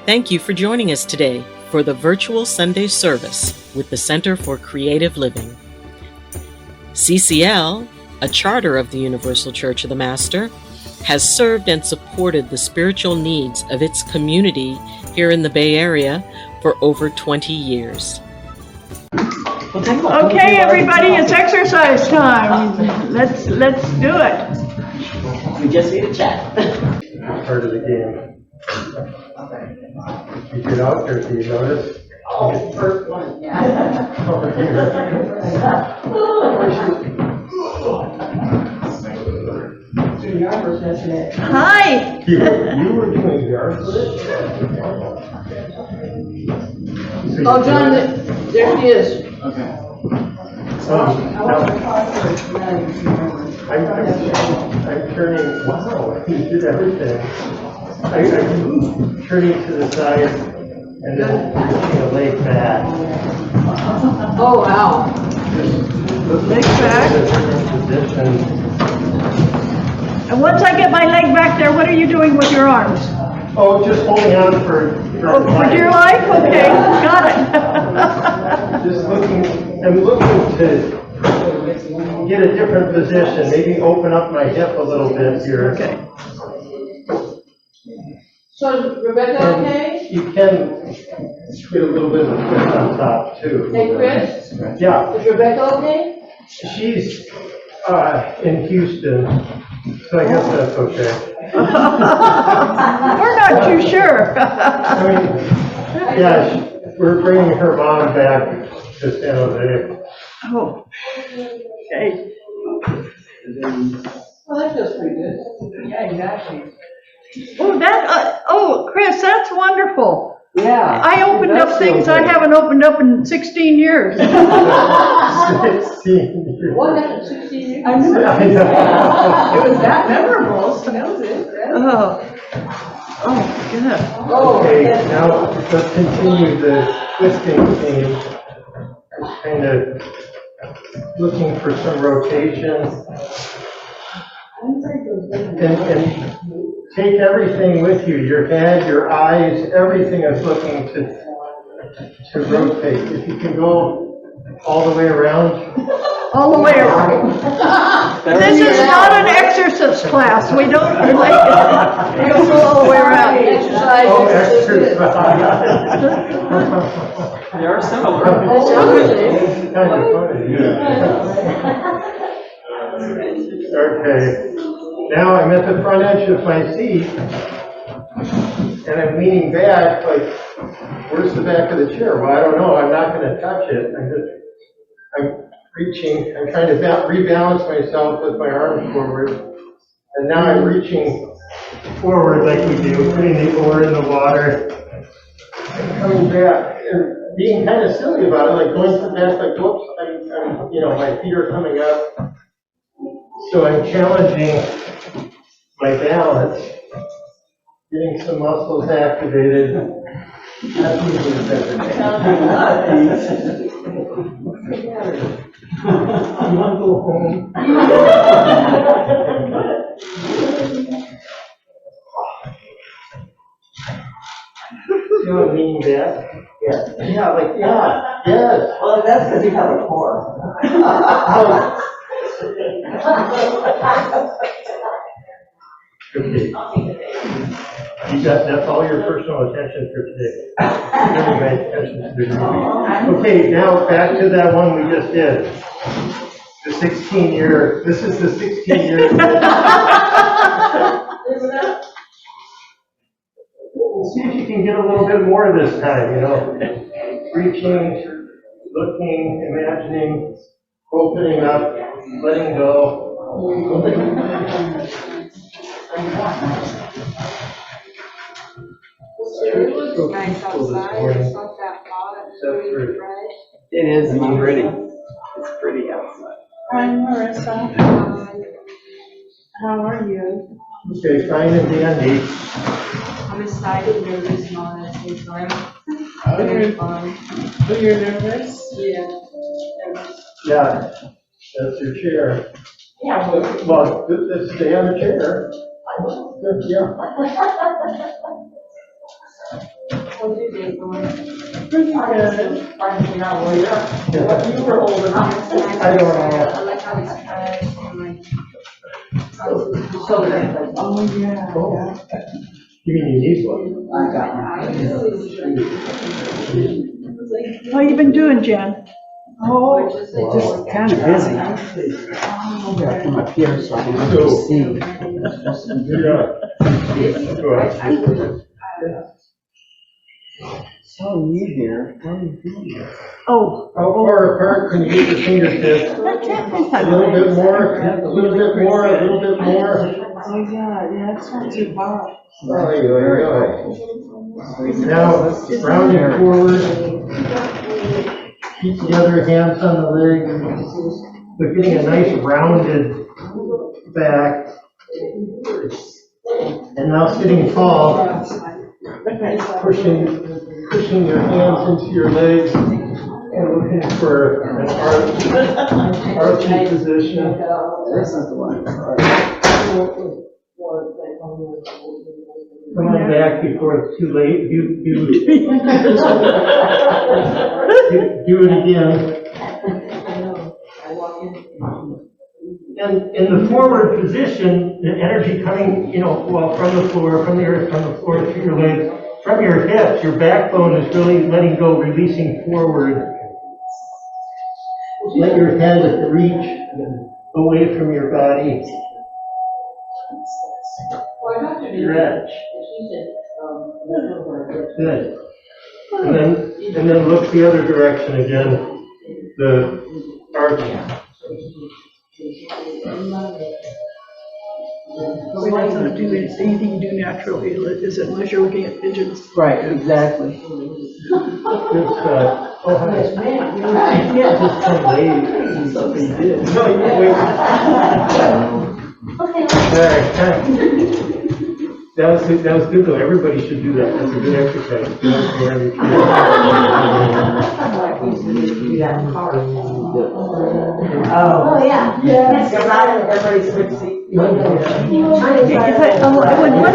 Thank you for joining us today for the virtual Sunday service with the Center for Creative Living. CCL, a charter of the Universal Church of the Master, has served and supported the spiritual needs of its community here in the Bay Area for over 20 years. Okay, everybody, it's exercise time. Let's do it. We just need a chat. Part of the game. You get out there, do you notice? Oh, first one, yeah. Over here. Hi. You were doing yard work? Oh, John, there he is. Okay. I'm turning, wow, you did everything. I'm turning to the side and then pushing a leg back. Oh, wow. Leg back. Position. And once I get my leg back there, what are you doing with your arms? Oh, just holding on for dear life? Okay, got it. Just I'm looking to get a different position, maybe open up my hip a little bit here. Okay. So, Rebecca, And okay? you can get a little bit of a twist on top too. Hey, Chris? Yeah, Is Rebecca okay? she's in Houston, so I guess that's okay. We're not too sure. I mean, yeah, we're bringing her mom back to San Jose. Oh, okay. Well, that feels pretty good. Yeah, exactly. Oh, Chris, that's wonderful. Yeah. I opened up things I haven't opened up in 16 years. 16 years. What happened 16 years? I know. It was that memorable, so that was it. Oh, good. Oh, Okay, now let's continue the twisting theme. Kind of looking for some rotation. And take everything with you. Your head, your eyes, everything is looking to rotate. If you can go all the way around. All the way around. This is not an exercise class. We don't go all the way around. Exercise. Oh, exercise. They are similar. It's kind of funny. Okay. Now I'm at the front edge of my seat, and I'm leaning back, like, where's the back of the chair? Well, I don't know. I'm not going to touch it. I'm reaching. I'm trying to rebalance myself with my arms forward, and now I'm reaching forward like we do, putting the oar in the water, and coming back, and being kind of silly about it, like going to the back, like, whoops, my feet are coming up. So I'm challenging my balance, getting some muscles activated. That's usually better. You want to go home? See what I mean, Dad? Yeah. Yeah, yes. Well, that's because you have a core. Okay. That's all your personal attention for today. Really pay attention to the movie. Okay, now back to that one we just did. The 16-year, this is the 16-year. See if you can get a little bit more this time, reaching, looking, imagining, opening up, letting go. It looks nice outside. It's not that hot. It's really fresh. It is pretty. It's pretty outside. I'm Marissa. How are you? Okay, fine and dandy. I'm excited, nervous, and all that same time. You're- Fun. Oh, you're nervous? Yeah. Yeah, that's your chair. Yeah. Well, let's stay on the chair. Yeah. What's your date going? Pretty good. Trying to figure out where you're at. What you were holding on. I don't know. Electronic supplies and like. Shoulder. Oh, yeah, yeah. You mean you need one? How you been doing, Jen? Oh, Just kind of busy. Yeah, from up here, so I can really see. Yeah. Go ahead. So you here, what are you doing? Oh, How far apart can you get your fingertips? A little bit more, a little bit more, a little bit more. Oh, yeah, it's not too far. Right. Now, round it forward. Keep the other hands on the legs. They're getting a nice rounded back. And now sitting tall, pushing your hands into your legs and looking for an archy position. This is the one. Come on back before it's too late. Do it again. And in the forward position, the energy coming, from the floor, from the earth, from the floor to your legs, from your hips, your backbone is really letting go, releasing forward. Let your head reach away from your body. Stretch. Good. And then look the other direction again. The arch. we're not gonna do anything you do naturally, is it, unless you're looking at pigeons? Right, exactly. Just, yeah, just some waves. No, you wait. All right, that was good though. Everybody should do that. That's a good exercise. Oh, yeah. Yes. Everybody's good to see. One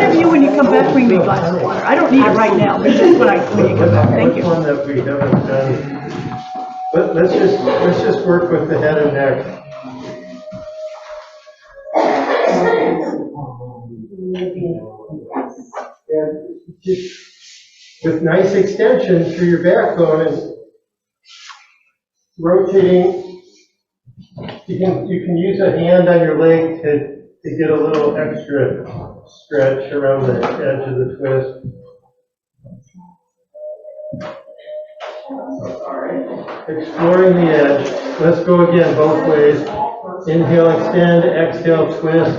of you, when you come back, bring me a glass of water. I don't need it right now, but just when you come back, thank you. One that we haven't done. But let's just work with the head and neck. And just with nice extension through your backbone and rotating. You can use a hand on your leg to get a little extra stretch around the edge of the twist. Exploring the edge. Let's go again, both ways. Inhale, extend, exhale, twist.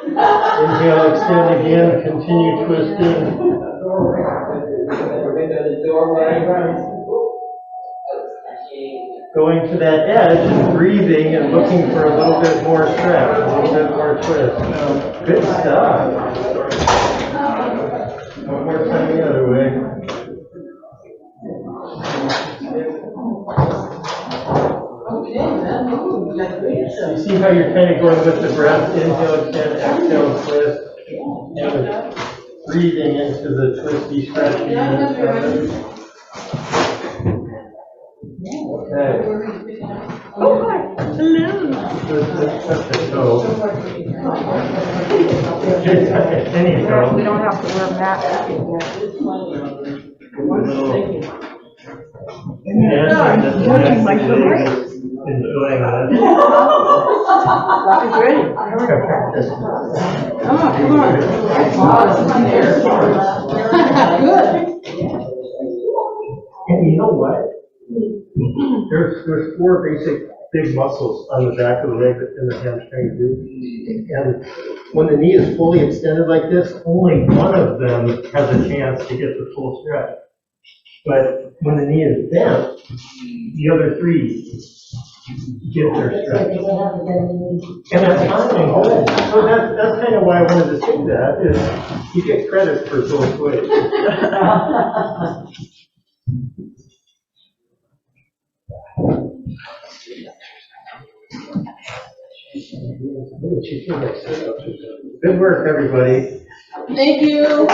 Inhale, extend again, continue twisting. Going to that edge and breathing and looking for a little bit more stretch, a little bit more twist. Good stuff. One more time the other way. You see how you're kind of going with the breath, inhale, extend, exhale, twist, and breathing into the twisty, stretchy. Okay. Oh, hi. Hello. Let's touch the toe. Any toe. We don't have to wear masks. Watching my career. Enjoying that. It's ready. Oh, come on. Good. And you know what? There's four basic big muscles on the back of the leg in the hamstring group. And when the knee is fully extended like this, only one of them has a chance to get the full stretch. But when the knee is bent, the other three get their stretch. And that's fine and good. So that's kind of why I wanted to say that, is you get credit for both ways. Good work, everybody. Thank you.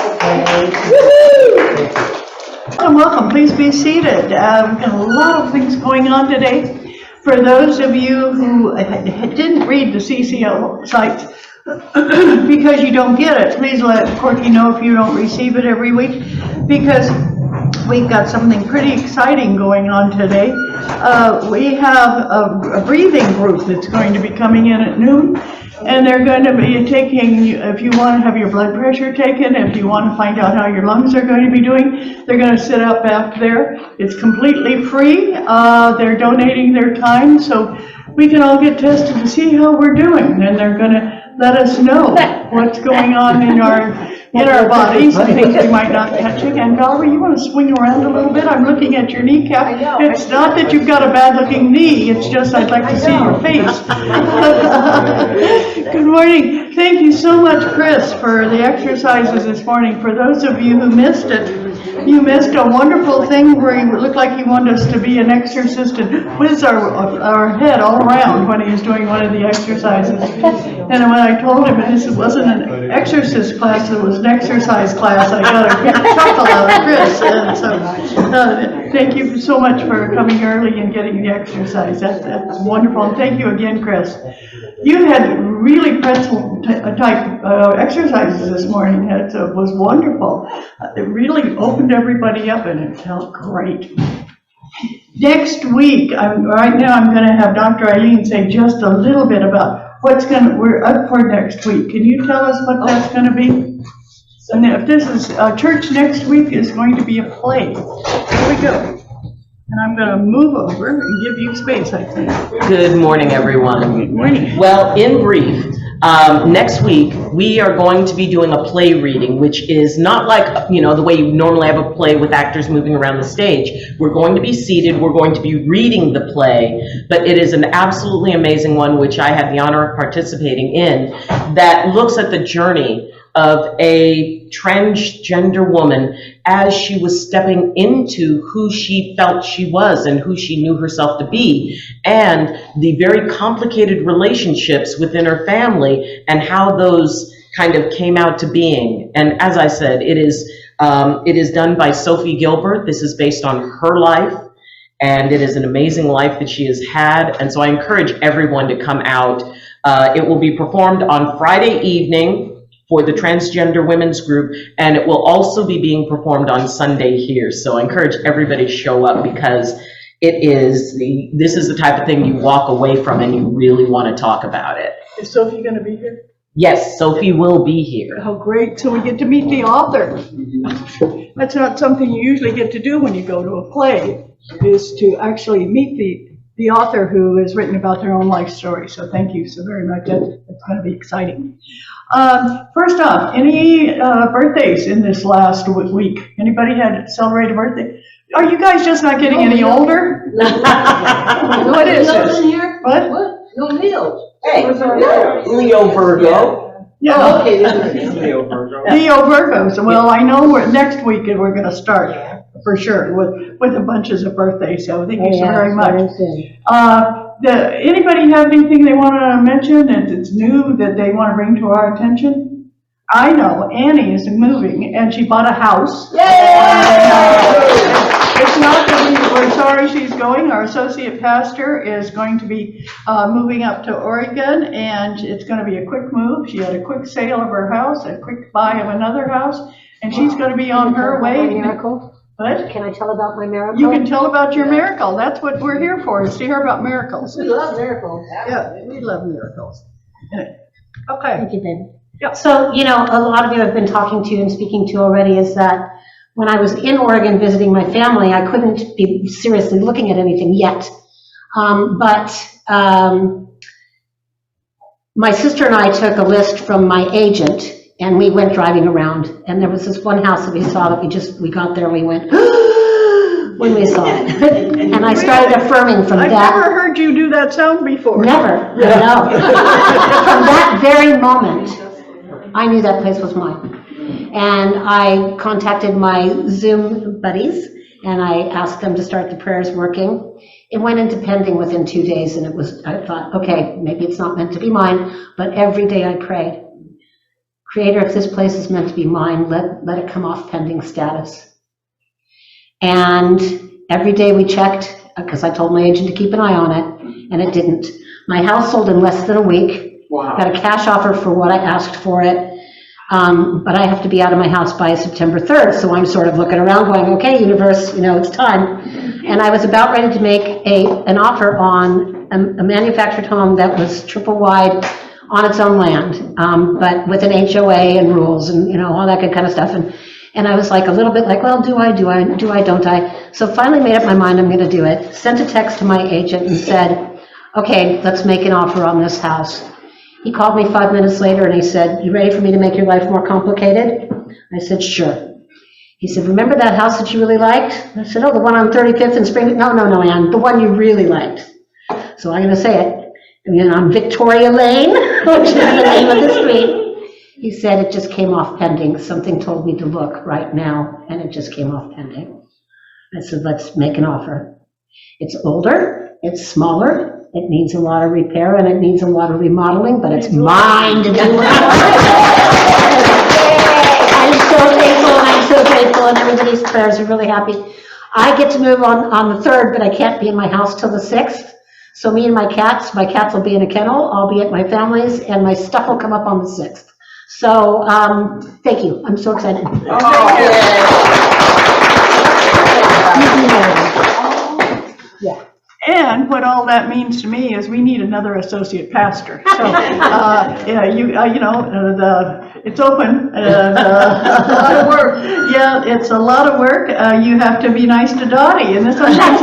Welcome, welcome. Please be seated. We've got a lot of things going on today. For those of you who didn't read the CCL site because you don't get it, please let Corky know if you don't receive it every week, because we've got something pretty exciting going on today. We have a breathing group that's going to be coming in at noon, and they're going to be taking, if you want to have your blood pressure taken, if you want to find out how your lungs are going to be doing, they're going to sit up back there. It's completely free. They're donating their time so we can all get tested to see how we're doing, and they're going to let us know what's going on in our bodies and things we might not catching. And Valerie, you want to swing around a little bit? I'm looking at your kneecap. I know. It's not that you've got a bad looking knee, it's just I'd like to see your face. Good morning. Thank you so much, Chris, for the exercises this morning. For those of you who missed it, you missed a wonderful thing where he looked like he wanted us to be an exorcist and whiz our head all around when he was doing one of the exercises. And when I told him this wasn't an exorcist class, it was an exercise class, I got a big chuckle out of Chris. And so thank you so much for coming early and getting the exercise. That's wonderful. And thank you again, Chris. You had really pretzel type exercises this morning. It was wonderful. It really opened everybody up and it felt great. Next week, right now I'm going to have Dr. Ayleen say just a little bit about we're up for next week. Can you tell us what that's going to be? And if this is, church next week is going to be a play. Here we go. And I'm going to move over and give you space, I think. Good morning, everyone. Good morning. Well, in brief, next week we are going to be doing a play reading, which is not like, the way you normally have a play with actors moving around the stage. We're going to be seated, we're going to be reading the play, but it is an absolutely amazing one, which I had the honor of participating in, that looks at the journey of a transgender woman as she was stepping into who she felt she was and who she knew herself to be, and the very complicated relationships within her family and how those kind of came out to being. And as I said, it is done by Sophie Gilbert. This is based on her life, and it is an amazing life that she has had. And so I encourage everyone to come out. It will be performed on Friday evening for the transgender women's group, and it will also be being performed on Sunday here. So I encourage everybody to show up, because this is the type of thing you walk away from and you really want to talk about it. Is Sophie going to be here? Yes, Sophie will be here. Oh, great. So we get to meet the author. That's not something you usually get to do when you go to a play, is to actually meet the author who has written about their own life story. So thank you so very much. That's going to be exciting. First off, any birthdays in this last week? Anybody had celebrated a birthday? Are you guys just not getting any older? What is this? What? No Leo. Hey, Leo Virgo. Yeah. Oh, okay. Leo Virgo. Leo Virgos. Well, I know next week we're going to start for sure with the bunches of birthdays. So thank you so very much. Anybody have anything they want to mention that's new that they want to bring to our attention? I know Annie is moving and she bought a house. It's not that we're sorry she's going. Our associate pastor is going to be moving up to Oregon, and it's going to be a quick move. She had a quick sale of her house, a quick buy of another house, and she's going to be on her way. Miracle? What? Can I tell about my miracle? You can tell about your miracle. That's what we're here for, is to hear about miracles. We love miracles. Yeah, we love miracles. Okay. Thank you, babe. Yeah. So, a lot of you I've been talking to and speaking to already is that when I was in Oregon visiting my family, I couldn't be seriously looking at anything yet. But my sister and I took a list from my agent, and we went driving around, and there was this one house that we saw that we got there and we went, when we saw it. And I started affirming from I've that. never heard you do that sound before. Never, no. From that very moment, I knew that place was mine. And I contacted my Zoom buddies, and I asked them to start the prayers working. It went into pending within 2 days, and I thought, okay, maybe it's not meant to be mine, but every day I prayed. Creator, if this place is meant to be mine, let it come off pending status. And every day we checked, because I told my agent to keep an eye on it, and it didn't. My house sold in less than a week. Wow. Got a cash offer for what I asked for it. But I have to be out of my house by September 3rd, so I'm sort of looking around going, okay, universe, it's time. And I was about ready to make an offer on a manufactured home that was triple wide on its own land, but with an HOA and rules and, all that good kind of stuff. And I was like a little bit like, well, do I, don't I? So finally made up my mind I'm gonna do it. Sent a text to my agent and said, okay, let's make an offer on this house. He called me 5 minutes later and he said, you ready for me to make your life more complicated? I said, sure. He said, remember that house that you really liked? I said, oh, the one on 35th and Spring? No, Ann, the one you really liked. So I'm gonna say it. On Victoria Lane, which is the name of the street. He said, it just came off pending. Something told me to look right now, and it just came off pending. I said, let's make an offer. It's older, it's smaller, it needs a lot of repair, and it needs a lot of remodeling, but it's mine to do. I'm so grateful, and everybody's prayers are really happy. I get to move on the 3rd, but I can't be in my house till the 6th. So me and my cats will be in a kennel, I'll be at my family's, and my stuff will come up on the 6th. So, thank you, I'm so excited. Yeah. And what all that means to me is we need another associate pastor. So, it's open. It's a lot of work. Yeah, it's a lot of work. You have to be nice to Dottie, and this sometimes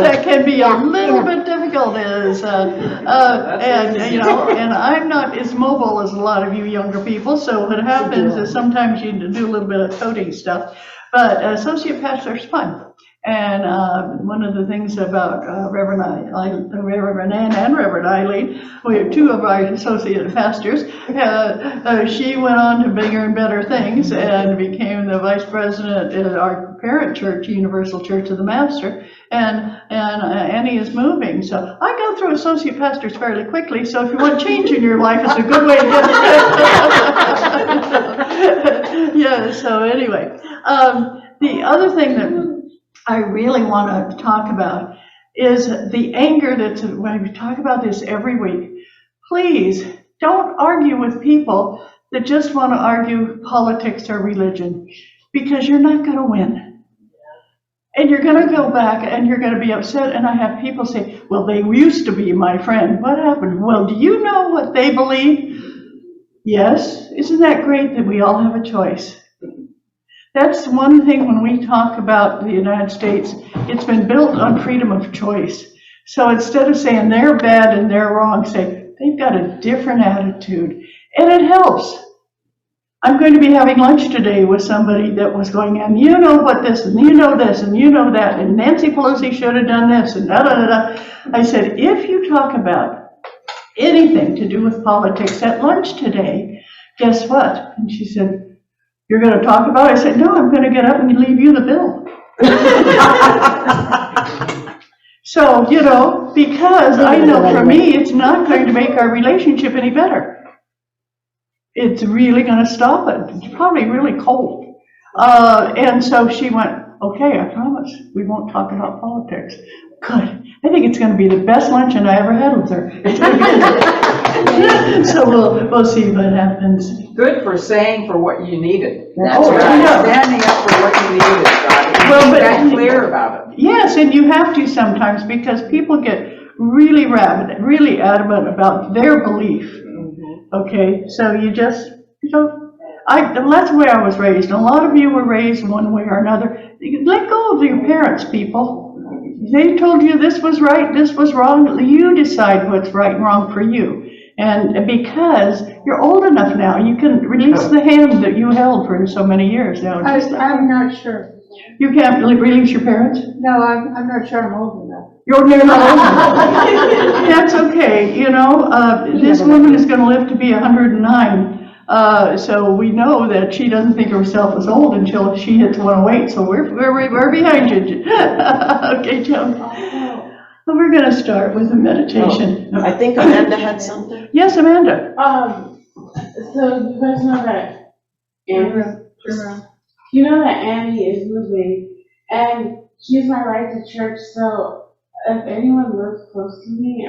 that can be a little bit difficult. And I'm not as mobile as a lot of you younger people. So what happens is sometimes you do a little bit of coding stuff. But associate pastor's fun. And one of the things about Reverend Ann and Reverend Ayleen, we have two of our associate pastors. She went on to bigger and better things and became the vice president at our parent church, Universal Church of the Master. And Annie is moving. So I go through associate pastors fairly quickly. So if you want change in your life, it's a good way to get it. Yeah. So anyway, the other thing that I really want to talk about is the anger that's, when we talk about this every week, please don't argue with people that just want to argue politics or religion, because you're not going to win. And you're going to go back and you're going to be upset. And I have people say, well, they used to be my friend. What happened? Well, do you know what they believe? Yes. Isn't that great that we all have a choice? That's one thing when we talk about the United States, it's been built on freedom of choice. So instead of saying they're bad and they're wrong, say they've got a different attitude. And it helps. I'm going to be having lunch today with somebody that was going, and you know what this, and you know this, and you know that, and Nancy Pelosi should have done this, and da da da da. I said, if you talk about anything to do with politics at lunch today, guess what? And she said, you're going to talk about it? I said, no, I'm going to get up and leave you the bill. So, because I know for me, it's not going to make our relationship any better. It's really going to stop it. It's probably really cold. And so she went, okay, I promise we won't talk about politics. Good. I think it's going to be the best luncheon I ever had with her. So we'll see what happens. Good for saying for what you needed. That's right. Standing up for what you needed, Dottie. Well, but that clear about it. Yes, and you have to sometimes, because people get really rabid, really adamant about their belief. Okay, so you just, that's the way I was raised. A lot of you were raised one way or another. Let go of your parents, people. They told you this was right, this was wrong. You decide what's right and wrong for you. And because you're old enough now, you can release the hand that you held for so many years now. I'm not sure. You can't release your parents? No, I'm not sure I'm old enough. You're near not old enough. That's okay. This woman is going to live to be 109. So we know that she doesn't think of herself as old until she hits 108. So we're behind you. Okay, Joe. Well, we're going to start with a meditation. I think Amanda had something. Yes, Amanda? So you guys know that you know that Annie is moving, and she's my ride to church, so if anyone lives close to me,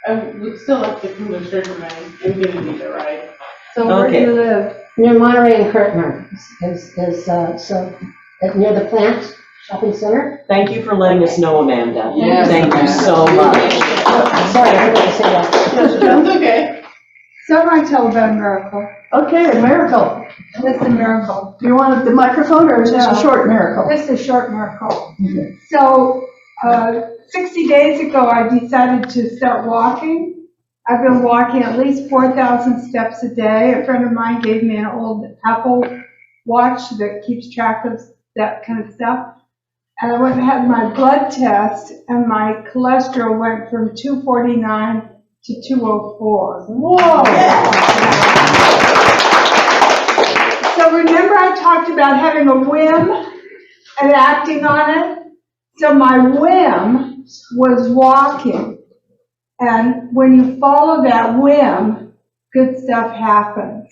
I would still like to come to church, and I'm gonna need a ride. So where do you live? Near Monterey and Kirtner, near the Plant Shopping Center. Thank you for letting us know, Amanda. Yes, Thank you Amanda. so much. Sorry, I forgot to say that. Yes, Joan? Okay. So I tell about a miracle. Okay, a miracle. This is a miracle. Do you want the microphone or is this a No. short miracle? This is a short miracle. So, 60 days ago, I decided to start walking. I've been walking at least 4,000 steps a day. A friend of mine gave me an old Apple Watch that keeps track of that kind of stuff. And I went and had my blood test, and my cholesterol went from 249 to 204. Whoa! So remember I talked about having a whim and acting on it? So my whim was walking. And when you follow that whim, good stuff happens.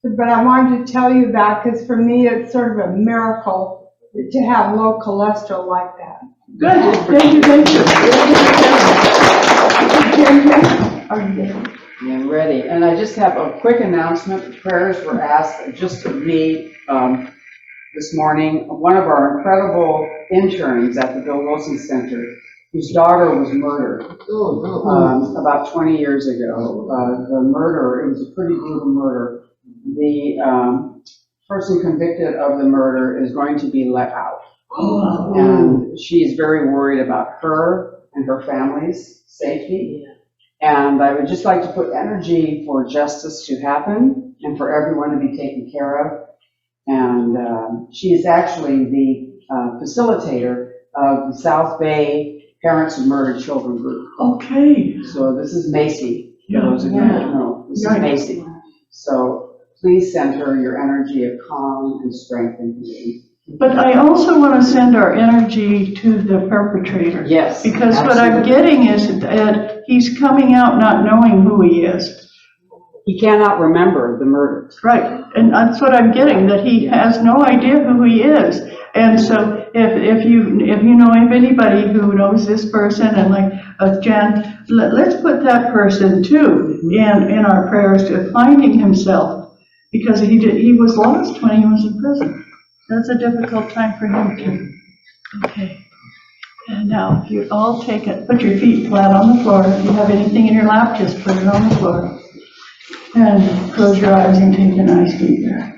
But I wanted to tell you about, because for me, it's sort of a miracle to have low cholesterol like that. Good, thank you, thank you. Are you ready? Yeah, ready. And I just have a quick announcement. Prayers were asked just of me this morning. One of our incredible interns at the Bill Wilson Center, whose daughter was murdered about 20 years ago. The murder, it was a pretty brutal murder. The person convicted of the murder is going to be let out. And she is very worried about her and her family's safety. And I would just like to put energy for justice to happen and for everyone to be taken care of. And she is actually the facilitator of the South Bay Parents of Murdered Children group. Okay. So this is Macy, for those of you Yeah. who don't know. This is Right. Macy. So please send her your energy of calm and strength and healing. But I also want to send our energy to the perpetrator. Yes. Because what I'm absolutely. getting is that he's coming out not knowing who he is. He cannot remember the murder. Right, and that's what I'm getting, that he has no idea who he is. And so if you know of anybody who knows this person, and like Jen, let's put that person too in our prayers to finding himself, because he was lost when he was in prison. That's a difficult time for him too. Okay. And now, if you all take it, put your feet flat on the floor. If you have anything in your lap, just put it on the floor. And close your eyes and take a nice deep breath.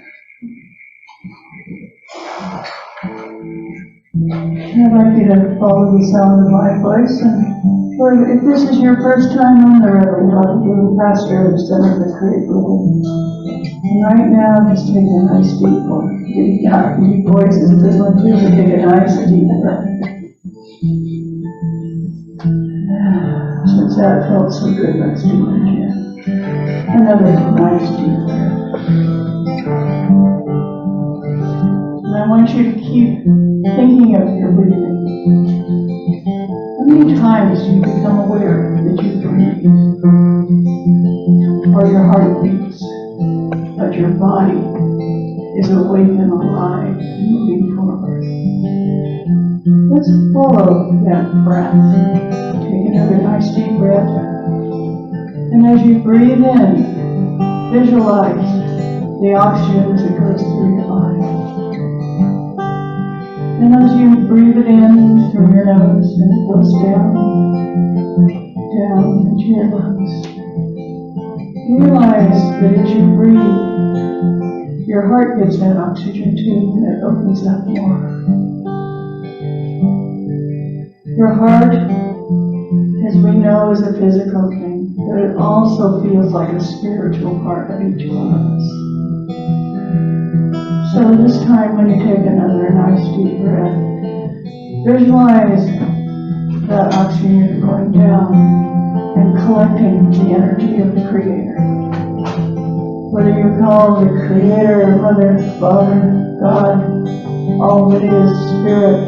I'd like you to follow the sound of my voice, and or if this is your first time on the road, Pastor of the Center for Creative Living. And right now, just take a nice deep voice is a good one too, but take a nice deep breath. Since that felt so good, let's do it again. Another nice deep breath. And I want you to keep thinking of your breathing. How many times do you become aware that you breathe? Or your heart beats, but your body is awake and alive, moving forward. Let's follow that breath. Take another nice deep breath. And as you breathe in, visualize the oxygen as it goes through your body. And as you breathe it in through your nose and it goes down into your lungs, realize that as you breathe, your heart gets that oxygen too, and it opens up more. Your heart, as we know, is a physical thing, but it also feels like a spiritual part of each one of us. So this time when you take another nice deep breath, visualize that oxygen going down and collecting the energy of the Creator. Whether you call the Creator, Mother, Father, God, all that is, Spirit,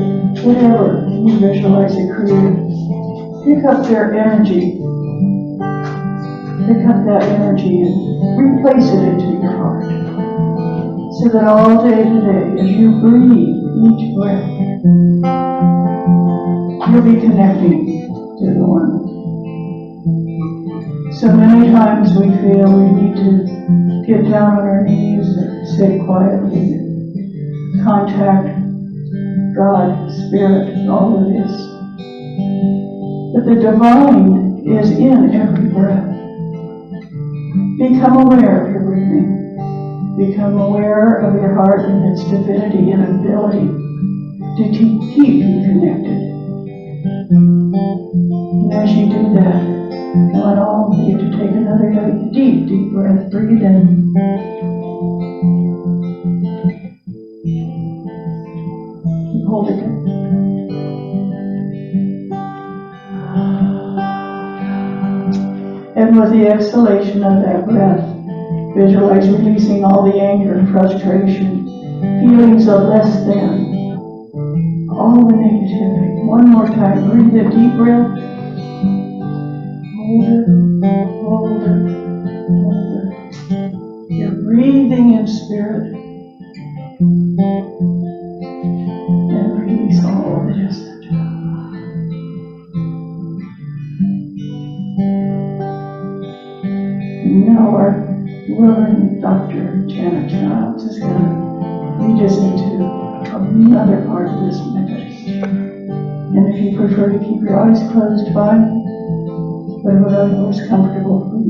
whatever, you visualize the Creator. Pick up their energy. Pick up that energy and replace it into your heart. So that all day today, as you breathe each breath, you'll be connecting to the one. So many times we feel we need to get down on our knees and sit quietly and contact God, Spirit, all of this. But the divine is in every breath. Become aware of your breathing. Become aware of your heart and its divinity and ability to keep you connected. And as you do that, I want all of you to take another deep, deep breath. Breathe in. Hold it in. And with the exhalation of that breath, visualize releasing all the anger and frustration, feelings of less than, all the negativity. One more time, breathe a deep breath. Hold it, hold it, hold it. You're breathing in spirit. And release all that isn't. Now our Reverend Dr. Janet Childs is going to lead us into another part of this meditation. And if you prefer to keep your eyes closed, fine, but whatever is comfortable for you.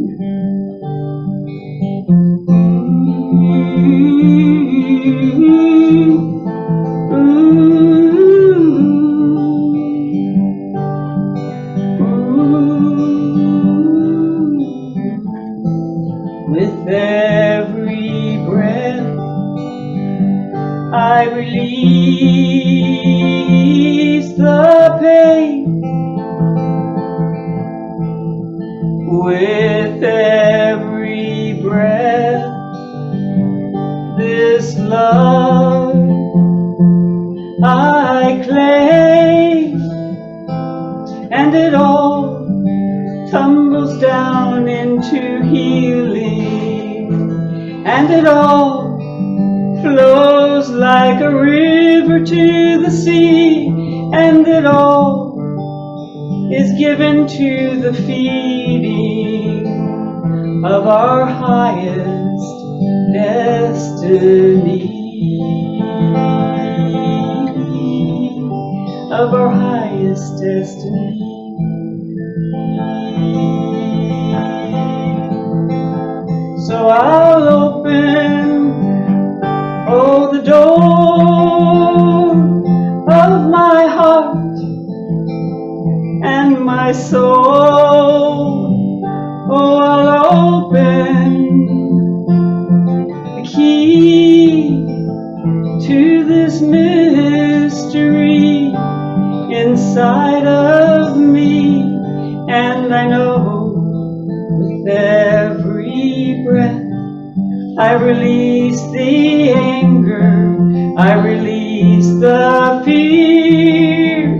With every breath, I release the pain. With every breath, this love I claim, and it all tumbles down into healing, and it all flows like a river to the sea, and it all is given to the feeding of our highest destiny, of our highest destiny. So I'll open, oh, the door of my heart and my soul. Oh, I'll open the key to this mystery inside of me, and I know with every breath I release the anger, I release the fear,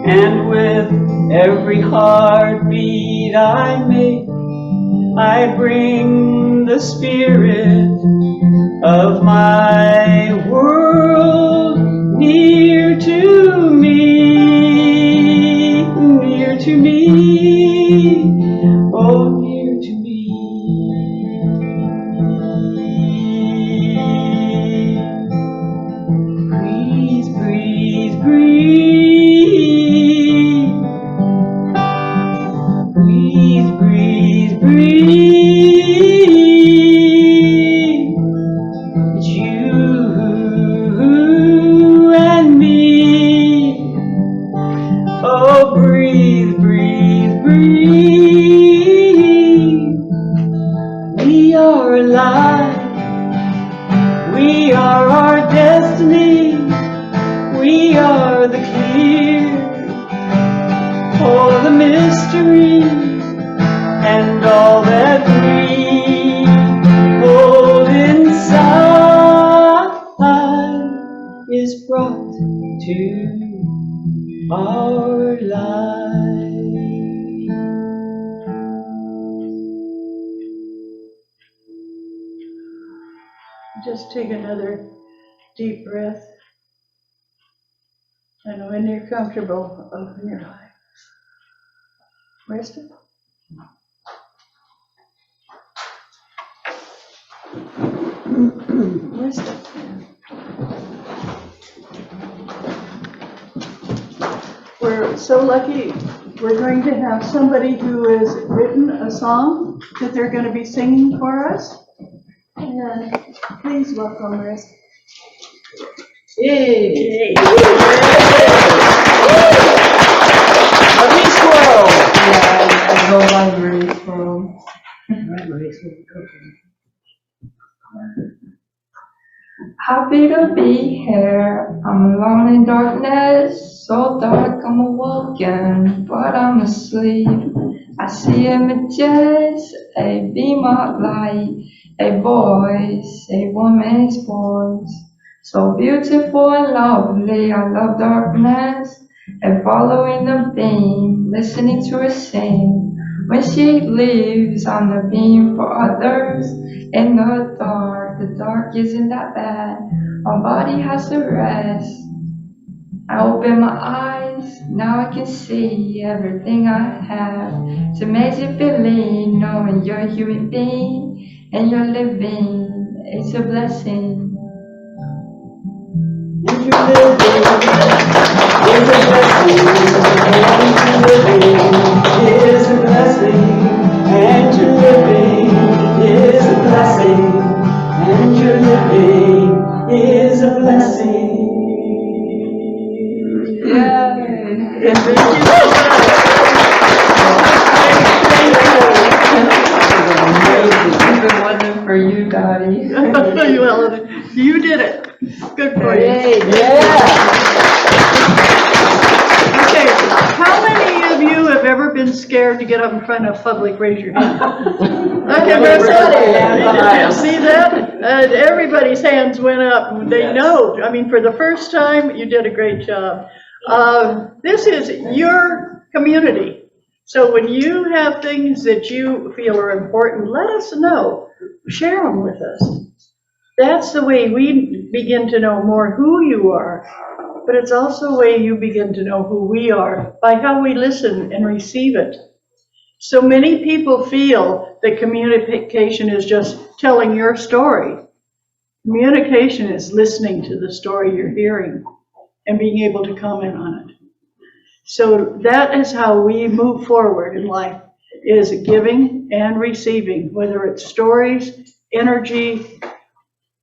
and with every heartbeat I make, I bring the spirit of my world near to me, near to me, oh, near to me. Breathe, breathe, breathe. Breathe, breathe, breathe. It's you and me. Oh, breathe, breathe, breathe. We are alive. We are our destiny. We are the clear for the mystery, and all that we hold inside is brought to our life. Just take another deep breath. And when you're comfortable, open your eyes. Rest it. Rest it. We're so lucky. We're going to have somebody who has written a song that they're going to be singing for us. And please welcome Risk. Yay! I go library from. Happy to be here. I'm alone in darkness, so dark I'm awoken, but I'm asleep. I see images, a beam of light, a voice, a woman's voice. So beautiful and lovely, I love darkness, and following the beam, listening to her sing. When she lives on the beam for others, in the dark isn't that bad. My body has to rest. I open my eyes, now I can see everything I have. It's amazing feeling, knowing you're a human being, and you're living, it's a blessing. If you're living, it's a blessing. And you're living, it's a blessing. And you're living, is a blessing. Yeah. If it wasn't for you, Dottie. Well, you did it. Good for you. Okay, how many of you have ever been scared to get up in front of public? Raise your hand. Okay, see that? Everybody's hands went up. They know. I mean, for the first time, you did a great job. This is your community. So when you have things that you feel are important, let us know. Share them with us. That's the way we begin to know more who you are, but it's also a way you begin to know who we are by how we listen and receive it. So many people feel that communication is just telling your story. Communication is listening to the story you're hearing and being able to comment on it. So that is how we move forward in life, is giving and receiving, whether it's stories, energy,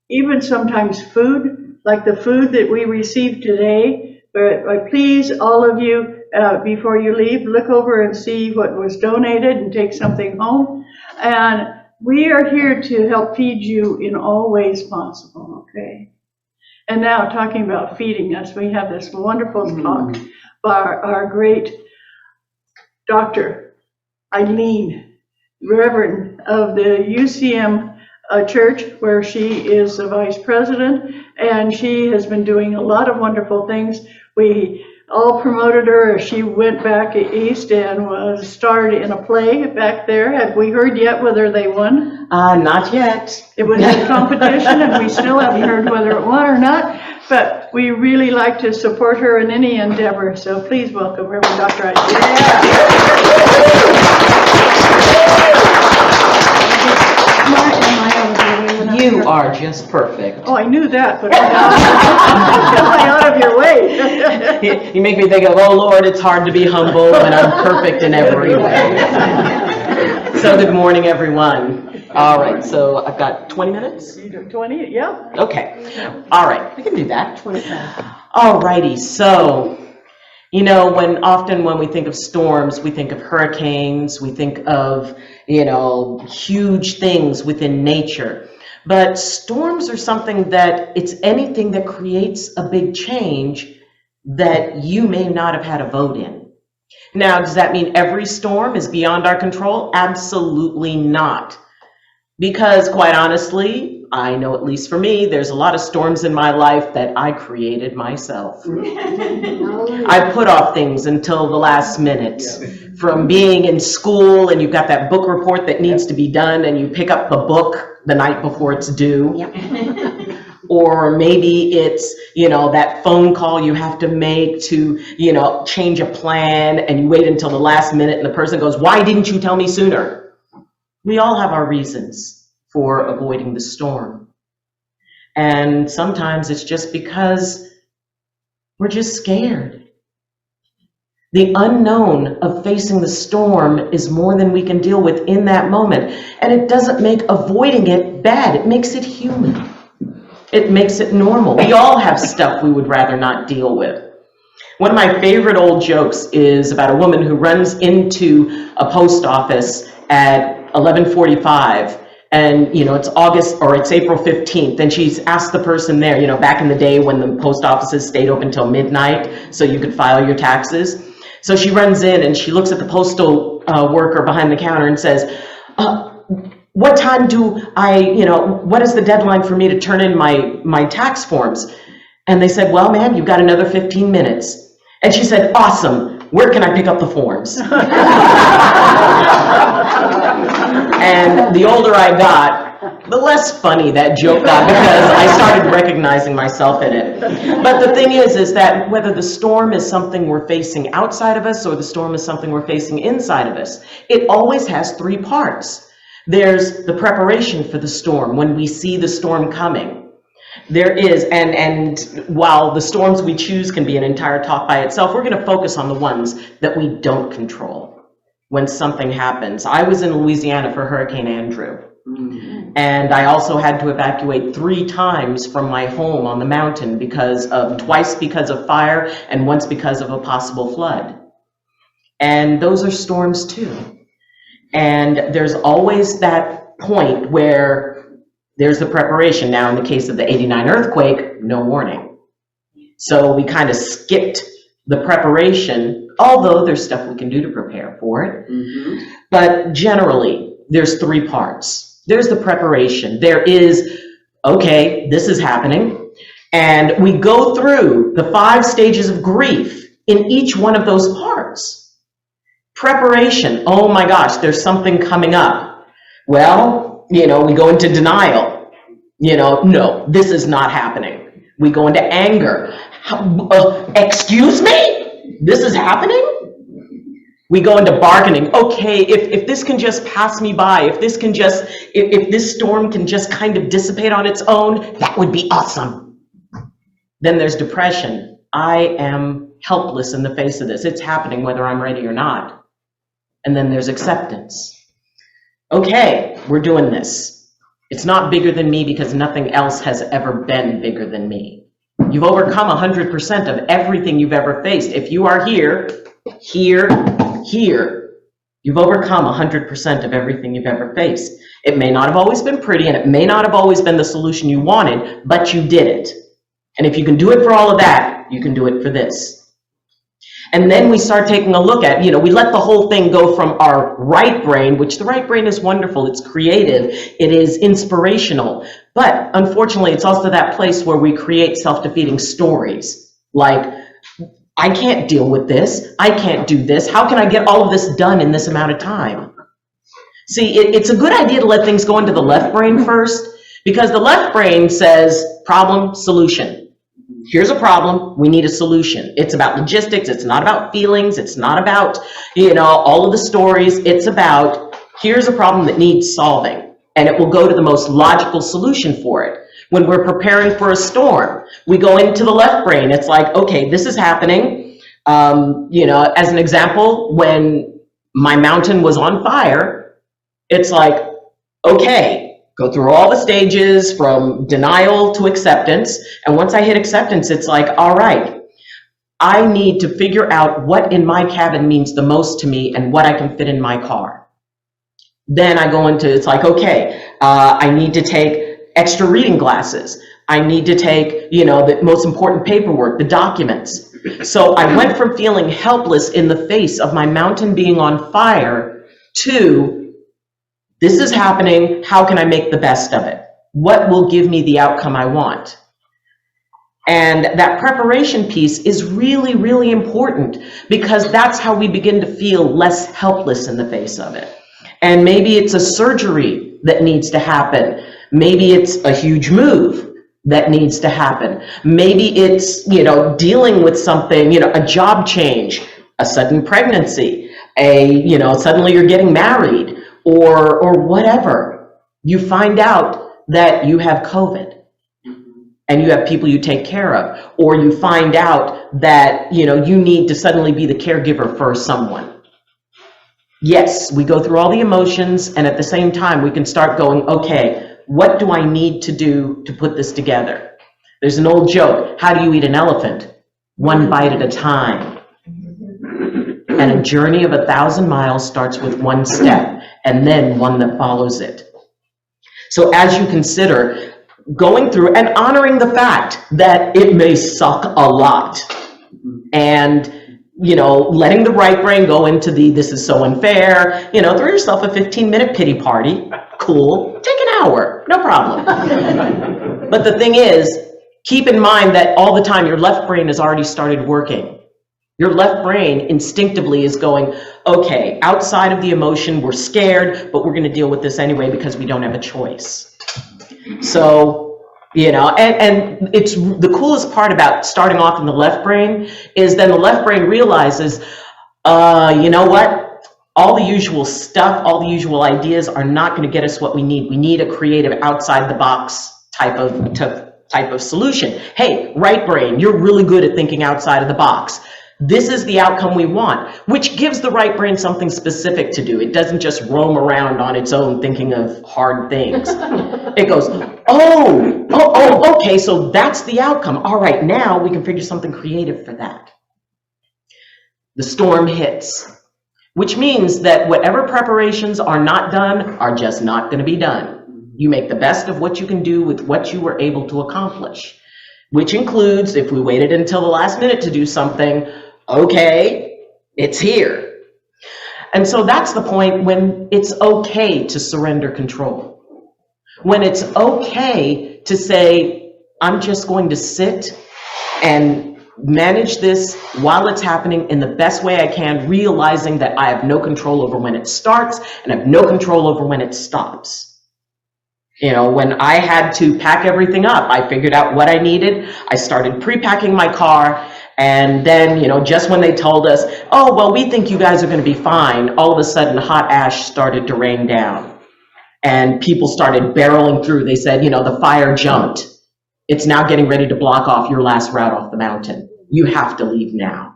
even sometimes food, like the food that we received today. But please, all of you, before you leave, look over and see what was donated and take something home. And we are here to help feed you in all ways possible, okay? And now, talking about feeding us, we have this wonderful talk by our great Dr. Ayleen, Reverend of the UCM church, where she is the vice president, and she has been doing a lot of wonderful things. We all promoted her as she went back east and was starred in a play back there. Have we heard yet whether they won? Not yet. It was a competition, and we still haven't heard whether it won or not, but we really like to support her in any endeavor, so please welcome Reverend Dr. Ayleen. You are just perfect. Oh, I knew that, but I'm out of your way. You make me think of, oh Lord, it's hard to be humble when I'm perfect in every way. So good morning, everyone. All right, so I've got 20 minutes? 20, yeah. Okay, all right, we can do that. 25. All righty, so, you know, often when we think of storms, we think of hurricanes, we think of, you know, huge things within nature. But storms are something that it's anything that creates a big change that you may not have had a vote in. Now, does that mean every storm is beyond our control? Absolutely not. Because quite honestly, I know, at least for me, there's a lot of storms in my life that I created myself. I put off things until the last minute. From being in school and you've got that book report that needs to be done and you pick up the book the night before it's due. Yep. Or maybe it's, that phone call you have to make to, change a plan, and you wait until the last minute and the person goes, "Why didn't you tell me sooner?" We all have our reasons for avoiding the storm. And sometimes it's just because we're just scared. The unknown of facing the storm is more than we can deal with in that moment. And it doesn't make avoiding it bad. It makes it human. It makes it normal. We all have stuff we would rather not deal with. One of my favorite old jokes is about a woman who runs into a post office at 11:45, and it's April 15th, and she's asked the person there, back in the day when the post offices stayed open till midnight so you could file your taxes. So she runs in and she looks at the postal worker behind the counter and says, "What time what is the deadline for me to turn in my tax forms?" And they said, "Well, ma'am, you've got another 15 minutes. And she said, "Awesome. Where can I pick up the forms?" And the older I got, the less funny that joke got, because I started recognizing myself in it. But the thing is that whether the storm is something we're facing outside of us or the storm is something we're facing inside of us, it always has three parts. There's the preparation for the storm, when we see the storm coming. There is, and while the storms we choose can be an entire talk by itself, we're going to focus on the ones that we don't control. When something happens. I was in Louisiana for Hurricane Andrew. And I also had to evacuate 3 times from my home on the mountain twice because of fire and once because of a possible flood. And those are storms too. And there's always that point where there's the preparation. Now, in the case of the '89 earthquake, no warning. So we kind of skipped the preparation, although there's stuff we can do to prepare for it. Mm-hmm. But generally, there's 3 parts. There's the preparation. There is, okay, this is happening. And we go through the 5 stages of grief in each one of those parts. Preparation, oh my gosh, there's something coming up. Well, we go into denial. No, this is not happening. We go into anger. Excuse me? This is happening? We go into bargaining. Okay, if this can just pass me by, if this storm can just kind of dissipate on its own, that would be awesome. Then there's depression. I am helpless in the face of this. It's happening whether I'm ready or not. And then there's acceptance. Okay, we're doing this. It's not bigger than me because nothing else has ever been bigger than me. You've overcome 100% of everything you've ever faced. If you are here, you've overcome 100% of everything you've ever faced. It may not have always been pretty, and it may not have always been the solution you wanted, but you did it. And if you can do it for all of that, you can do it for this. And then we start taking a look at, we let the whole thing go from our right brain, which the right brain is wonderful, it's creative, it is inspirational. But unfortunately, it's also that place where we create self-defeating stories. Like, I can't deal with this, I can't do this, how can I get all of this done in this amount of time? See, it's a good idea to let things go into the left brain first, because the left brain says, problem, solution. Here's a problem, we need a solution. It's about logistics, it's not about feelings, it's not about, all of the stories. It's about, here's a problem that needs solving, and it will go to the most logical solution for it. When we're preparing for a storm, we go into the left brain. It's like, okay, this is happening. As an example, when my mountain was on fire, it's like, okay, go through all the stages from denial to acceptance. And once I hit acceptance, it's like, all right, I need to figure out what in my cabin means the most to me and what I can fit in my car. Then I go into, it's like, okay, I need to take extra reading glasses. I need to take, the most important paperwork, the documents. So I went from feeling helpless in the face of my mountain being on fire to, this is happening, how can I make the best of it? What will give me the outcome I want? And that preparation piece is really, really important, because that's how we begin to feel less helpless in the face of it. And maybe it's a surgery that needs to happen. Maybe it's a huge move that needs to happen. Maybe it's, dealing with something, a job change, a sudden pregnancy, suddenly you're getting married, or whatever. You find out that you have COVID and you have people you take care of, or you find out that, you need to suddenly be the caregiver for someone. Yes, we go through all the emotions, and at the same time, we can start going, okay, what do I need to do to put this together? There's an old joke, how do you eat an elephant? One bite at a time. And a journey of 1,000 miles starts with one step, and then one that follows it. So as you consider going through and honoring the fact that it may suck a lot, and letting the right brain go into this is so unfair, throw yourself a 15-minute pity party, cool, take an hour, no problem. But the thing is, keep in mind that all the time your left brain has already started working. Your left brain instinctively is going, okay, outside of the emotion, we're scared, but we're going to deal with this anyway because we don't have a choice. So, and it's the coolest part about starting off in the left brain is then the left brain realizes, you know what? All the usual stuff, all the usual ideas are not going to get us what we need. We need a creative, outside the box type of solution. Hey, right brain, you're really good at thinking outside of the box. This is the outcome we want, which gives the right brain something specific to do. It doesn't just roam around on its own thinking of hard things. It goes, okay, so that's the outcome. All right, now we can figure something creative for that. The storm hits, which means that whatever preparations are not done are just not going to be done. You make the best of what you can do with what you were able to accomplish, which includes, if we waited until the last minute to do something, okay, it's here. And so that's the point when it's okay to surrender control. When it's okay to say, I'm just going to sit and manage this while it's happening in the best way I can, realizing that I have no control over when it starts and I have no control over when it stops. When I had to pack everything up, I figured out what I needed. I started pre-packing my car. And then, just when they told us, oh, well, we think you guys are going to be fine, all of a sudden hot ash started to rain down. And people started barreling through. They said, the fire jumped. It's now getting ready to block off your last route off the mountain. You have to leave now.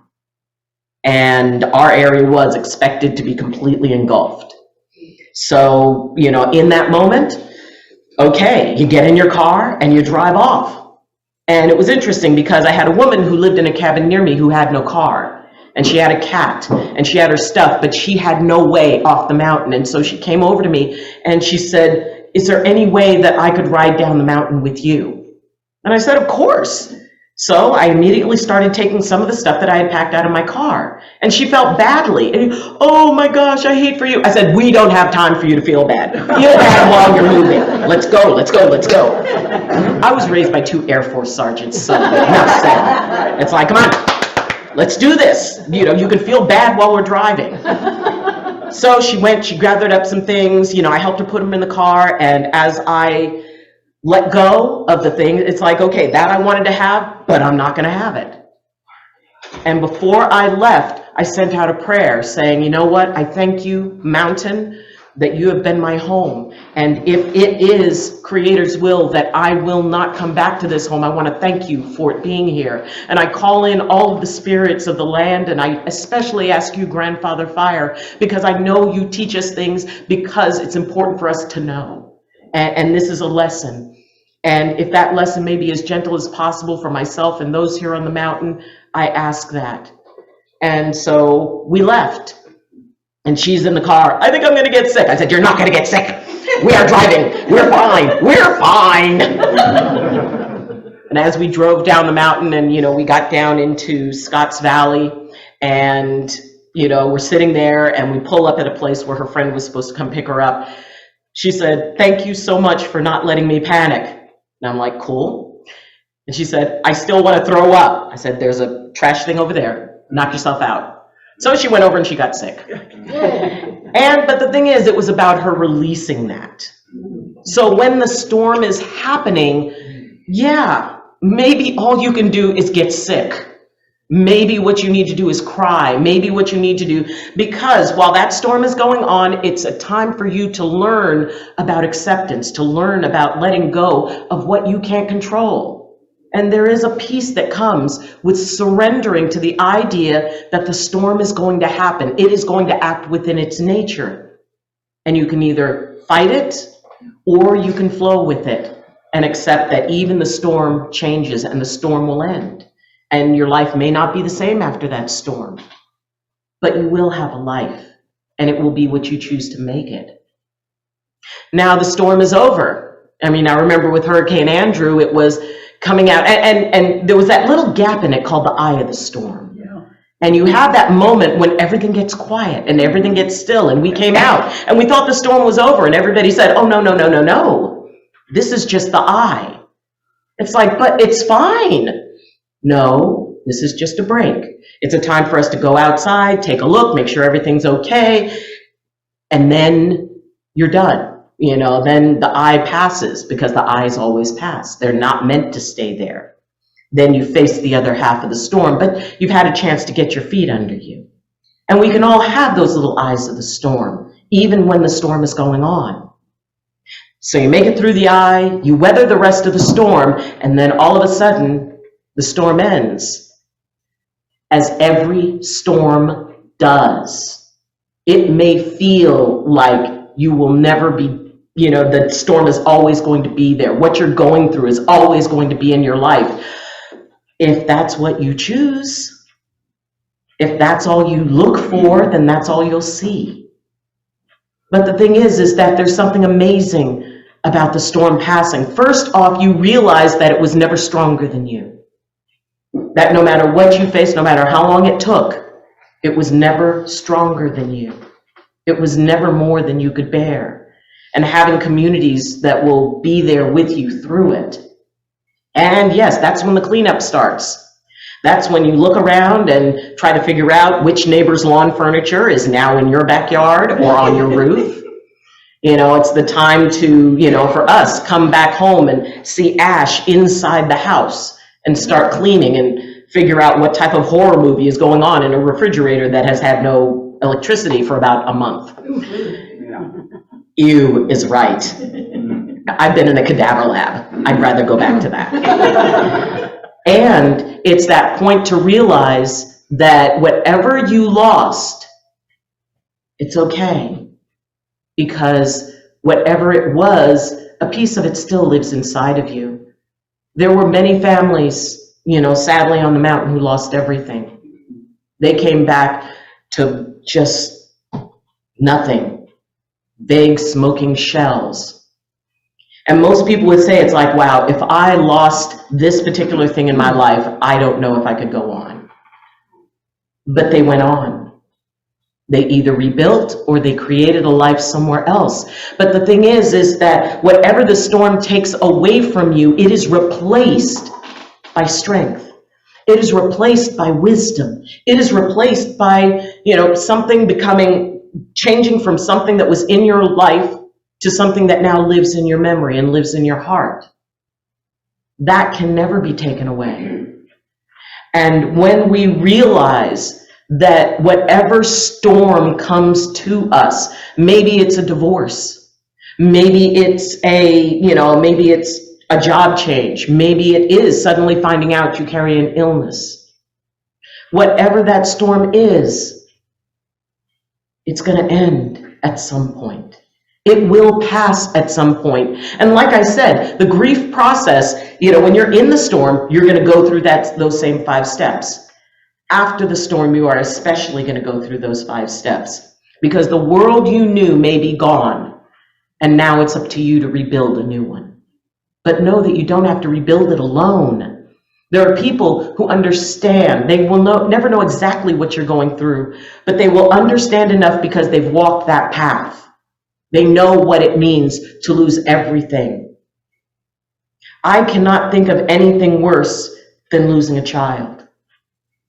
And our area was expected to be completely engulfed. So, in that moment, okay, you get in your car and you drive off. And it was interesting because I had a woman who lived in a cabin near me who had no car, and she had a cat, and she had her stuff, but she had no way off the mountain. And so she came over to me and she said, is there any way that I could ride down the mountain with you? And I said, of course. So I immediately started taking some of the stuff that I had packed out of my car. And she felt badly. And, oh my gosh, I hate for you. I said, we don't have time for you to feel bad. Feel bad while you're moving. Let's go, let's go, let's go. I was raised by 2 Air Force sergeants, so enough said. It's like, come on, let's do this. You can feel bad while we're driving. So she went, she gathered up some things, I helped her put them in the car, and as I let go of the thing, it's like, okay, that I wanted to have, but I'm not going to have it. And before I left, I sent out a prayer saying, you know what, I thank you, mountain, that you have been my home. And if it is Creator's will that I will not come back to this home, I want to thank you for it being here. And I call in all of the spirits of the land, and I especially ask you, Grandfather Fire, because I know you teach us things because it's important for us to know. And this is a lesson. And if that lesson may be as gentle as possible for myself and those here on the mountain, I ask that. And so we left. And she's in the car. I think I'm going to get sick. I said, you're not going to get sick. We are driving. We're fine. We're fine. And as we drove down the mountain and, we got down into Scotts Valley and, we're sitting there and we pull up at a place where her friend was supposed to come pick her up. She said, "Thank you so much for not letting me panic." And I'm like, "Cool." And she said, "I still want to throw up." I said, "There's a trash thing over there. Knock yourself out." So she went over and she got sick. But the thing is, it was about her releasing that. So when the storm is happening, yeah, maybe all you can do is get sick. Maybe what you need to do is cry. Maybe what you need to do, because while that storm is going on, it's a time for you to learn about acceptance, to learn about letting go of what you can't control. And there is a peace that comes with surrendering to the idea that the storm is going to happen. It is going to act within its nature. And you can either fight it or you can flow with it and accept that even the storm changes and the storm will end. And your life may not be the same after that storm, but you will have a life, and it will be what you choose to make it. Now the storm is over. I mean, I remember with Hurricane Andrew, it was coming out, and there was that little gap in it called the eye of the storm. Yeah. And you have that moment when everything gets quiet and everything gets still, and we came out, and we thought the storm was over, and everybody said, "Oh, no, no, no, no, no. This is just the eye." It's like, but it's fine. No, this is just a break. It's a time for us to go outside, take a look, make sure everything's okay, and then you're done. You know, then the eye passes, because the eyes always pass. They're not meant to stay there. Then you face the other half of the storm, but you've had a chance to get your feet under you. And we can all have those little eyes of the storm, even when the storm is going on. So you make it through the eye, you weather the rest of the storm, and then all of a sudden, the storm ends, as every storm does. It may feel like you will never be, you know, the storm is always going to be there. What you're going through is always going to be in your life. If that's what you choose, if that's all you look for, then that's all you'll see. But the thing is that there's something amazing about the storm passing. First off, you realize that it was never stronger than you. That no matter what you faced, no matter how long it took, it was never stronger than you. It was never more than you could bear. And having communities that will be there with you through it. And yes, that's when the cleanup starts. That's when you look around and try to figure out which neighbor's lawn furniture is now in your backyard or on your roof. You know, it's the time to, you know, for us, come back home and see ash inside the house and start cleaning and figure out what type of horror movie is going on in a refrigerator that has had no electricity for about a month. Ew is right. I've been in a cadaver lab. I'd rather go back to that. And it's that point to realize that whatever you lost, it's okay. Because whatever it was, a piece of it still lives inside of you. There were many families, you know, sadly on the mountain who lost everything. They came back to just nothing. Vague smoking shells. And most people would say, it's like, wow, if I lost this particular thing in my life, I don't know if I could go on. But they went on. They either rebuilt or they created a life somewhere else. But the thing is that whatever the storm takes away from you, it is replaced by strength. It is replaced by wisdom. It is replaced by, you know, something changing from something that was in your life to something that now lives in your memory and lives in your heart. That can never be taken away. And when we realize that whatever storm comes to us, maybe it's a divorce, maybe it's maybe it's a job change, maybe it is suddenly finding out you carry an illness. Whatever that storm is, it's going to end at some point. It will pass at some point. And like I said, the grief process, you know, when you're in the storm, you're going to go through those same 5 steps. After the storm, you are especially going to go through those 5 steps, because the world you knew may be gone, and now it's up to you to rebuild a new one. But know that you don't have to rebuild it alone. There are people who understand. They will never know exactly what you're going through, but they will understand enough because they've walked that path. They know what it means to lose everything. I cannot think of anything worse than losing a child.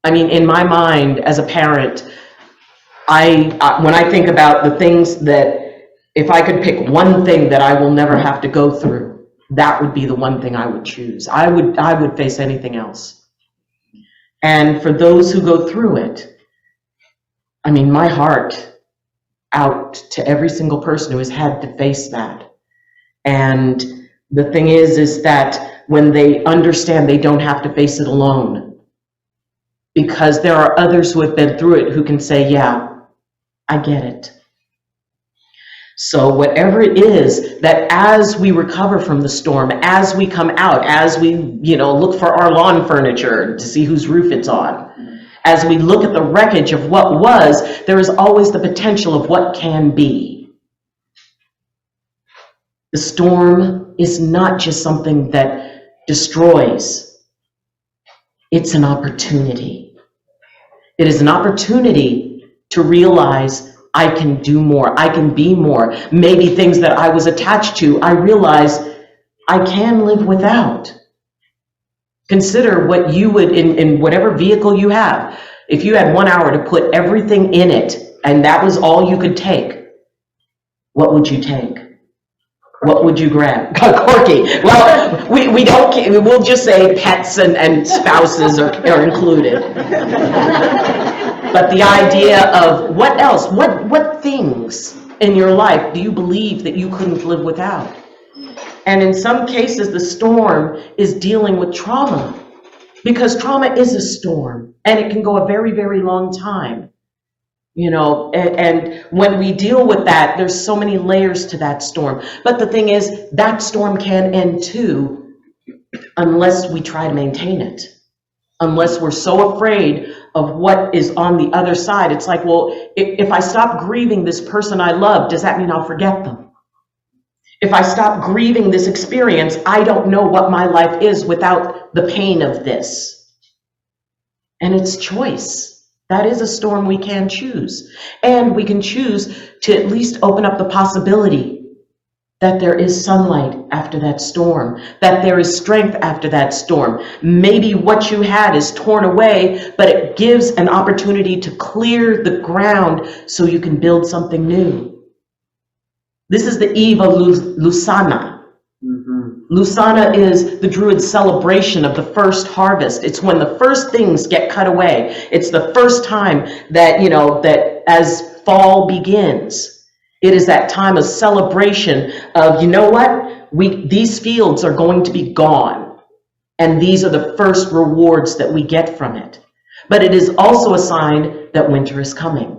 I mean, in my mind, as a parent, when I think about the things that, if I could pick one thing that I will never have to go through, that would be the one thing I would choose. I would face anything else. And for those who go through it, I mean, my heart out to every single person who has had to face that. And the thing is that when they understand they don't have to face it alone, because there are others who have been through it who can say, yeah, I get it. So whatever it is, that as we recover from the storm, as we come out, as we, look for our lawn furniture to see whose roof it's on, as we look at the wreckage of what was, there is always the potential of what can be. The storm is not just something that destroys. It's an opportunity. It is an opportunity to realize I can do more, I can be more. Maybe things that I was attached to, I realize I can live without. Consider what you would, in whatever vehicle you have, if you had 1 hour to put everything in it, and that was all you could take, what would you take? What would you grab? Corky. Well, we don't, we'll just say pets and spouses are included. But the idea of what else, what things in your life do you believe that you couldn't live without? And in some cases, the storm is dealing with trauma, because trauma is a storm and it can go a very, very long time. And when we deal with that, there's so many layers to that storm. But the thing is, that storm can end too, unless we try to maintain it. Unless we're so afraid of what is on the other side. It's like, well, if I stop grieving this person I love, does that mean I'll forget them? If I stop grieving this experience, I don't know what my life is without the pain of this. And it's choice. That is a storm we can choose. And we can choose to at least open up the possibility that there is sunlight after that storm, that there is strength after that storm. Maybe what you had is torn away, but it gives an opportunity to clear the ground so you can build something new. This is the eve of Lusana. Lusana is the Druid celebration of the first harvest. It's when the first things get cut away. It's the first time that, that as fall begins, it is that time of celebration of, these fields are going to be gone. And these are the first rewards that we get from it. But it is also a sign that winter is coming.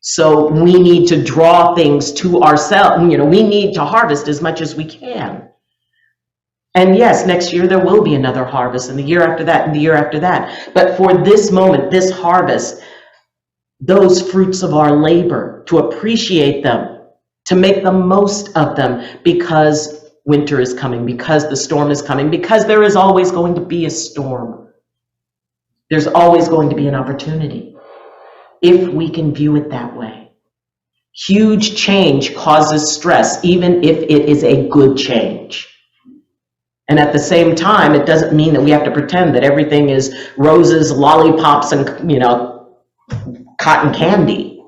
So we need to draw things to ourselves. We need to harvest as much as we can. And yes, next year there will be another harvest, and the year after that, and the year after that. But for this moment, this harvest, those fruits of our labor, to appreciate them, to make the most of them, because winter is coming, because the storm is coming, because there is always going to be a storm. There's always going to be an opportunity, if we can view it that way. Huge change causes stress, even if it is a good change. And at the same time, it doesn't mean that we have to pretend that everything is roses, lollipops, and, cotton candy.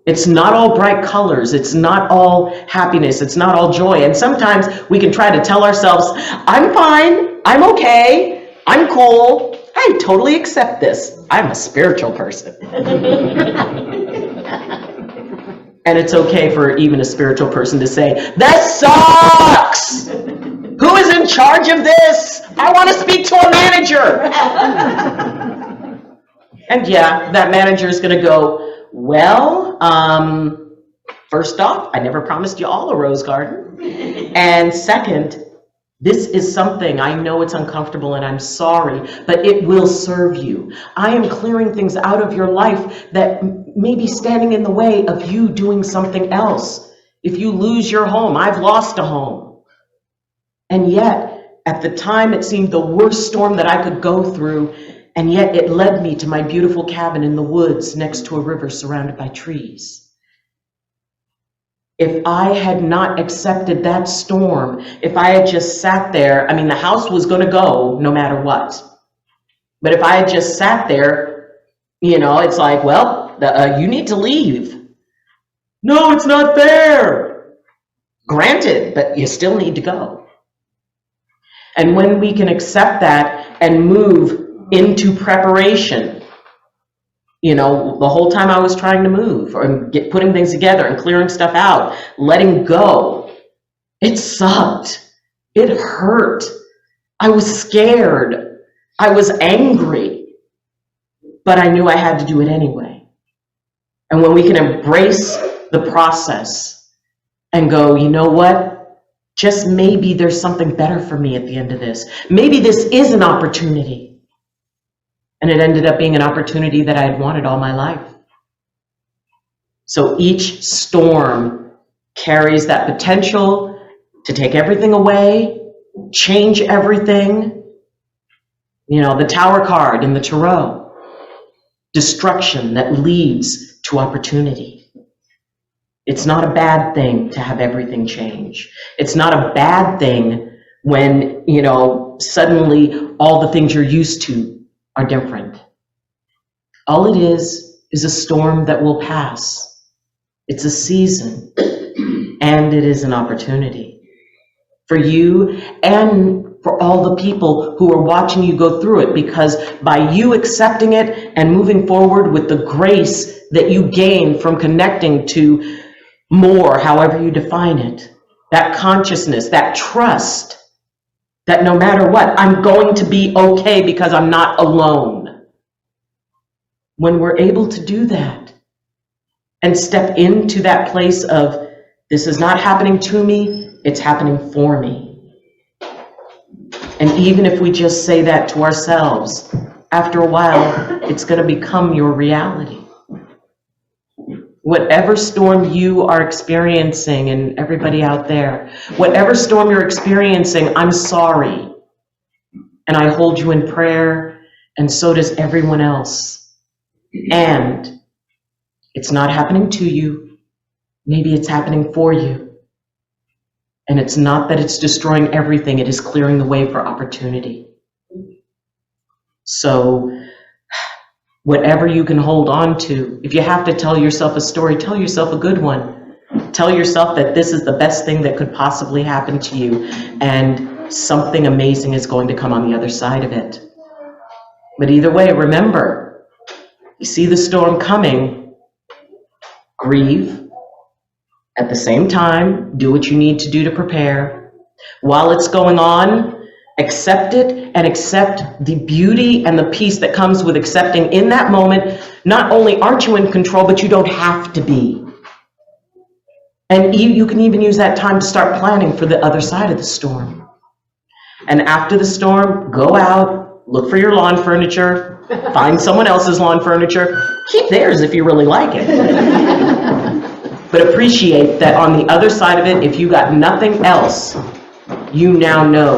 It's not all bright colors. It's not all happiness. It's not all joy. And sometimes we can try to tell ourselves, I'm fine, I'm okay, I'm cool, I totally accept this. I'm a spiritual person. And it's okay for even a spiritual person to say, this sucks! Who is in charge of this? I want to speak to a manager. And yeah, that manager is going to go, well, first off, I never promised you all a rose garden. And second, this is something, I know it's uncomfortable and I'm sorry, but it will serve you. I am clearing things out of your life that may be standing in the way of you doing something else. If you lose your home, I've lost a home. And yet, at the time, it seemed the worst storm that I could go through, and yet it led me to my beautiful cabin in the woods next to a river surrounded by trees. If I had not accepted that storm, if I had just sat there, I mean, the house was going to go no matter what. But if I had just sat there, you know, it's like, well, you need to leave. No, it's not fair. Granted, but you still need to go. And when we can accept that and move into preparation, you know, the whole time I was trying to move or putting things together and clearing stuff out, letting go, it sucked. It hurt. I was scared. I was angry. But I knew I had to do it anyway. And when we can embrace the process and go, you know what? Just maybe there's something better for me at the end of this. Maybe this is an opportunity. And it ended up being an opportunity that I had wanted all my life. So each storm carries that potential to take everything away, change everything. You know, the Tower card in the Tarot. Destruction that leads to opportunity. It's not a bad thing to have everything change. It's not a bad thing when, you know, suddenly all the things you're used to are different. All it is a storm that will pass. It's a season, and it is an opportunity for you and for all the people who are watching you go through it, because by you accepting it and moving forward with the grace that you gain from connecting to more, however you define it, that consciousness, that trust, that no matter what, I'm going to be okay because I'm not alone. When we're able to do that and step into that place of, this is not happening to me, it's happening for me. And even if we just say that to ourselves, after a while, it's going to become your reality. Whatever storm you are experiencing, and everybody out there, whatever storm you're experiencing, I'm sorry. And I hold you in prayer, and so does everyone else. And it's not happening to you. Maybe it's happening for you. And it's not that it's destroying everything, it is clearing the way for opportunity. So, whatever you can hold on to, if you have to tell yourself a story, tell yourself a good one. Tell yourself that this is the best thing that could possibly happen to you, and something amazing is going to come on the other side of it. But either way, remember, you see the storm coming, grieve. At the same time, do what you need to do to prepare. While it's going on, accept it and accept the beauty and the peace that comes with accepting in that moment. Not only aren't you in control, but you don't have to be. And you can even use that time to start planning for the other side of the storm. And after the storm, go out, look for your lawn furniture, find someone else's lawn furniture, keep theirs if you really like it. But appreciate that on the other side of it, if you got nothing else, you now know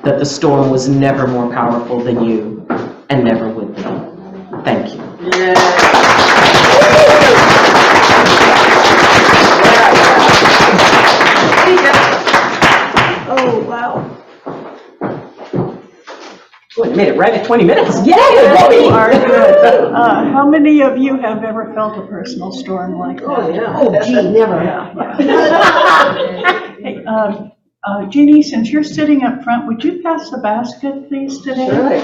that the storm was never more powerful than you and never would be. Thank you. Oh, wow. Well, you made it right at 20 minutes. Yay! You are good. How many of you have ever felt a personal storm like that? Oh, yeah. Oh, gee, never. Hey, Jeannie, since you're sitting up front, would you pass the basket, please, today? Sure.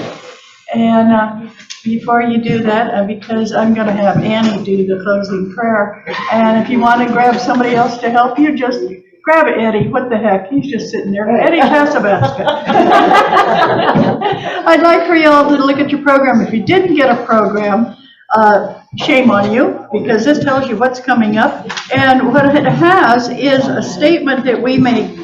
And before you do that, because I'm going to have Annie do the closing prayer, and if you want to grab somebody else to help you, just grab it, Eddie. What the heck? He's just sitting there. Eddie, pass the basket. I'd like for you all to look at your program. If you didn't get a program, shame on you, because this tells you what's coming up. And what it has is a statement that we make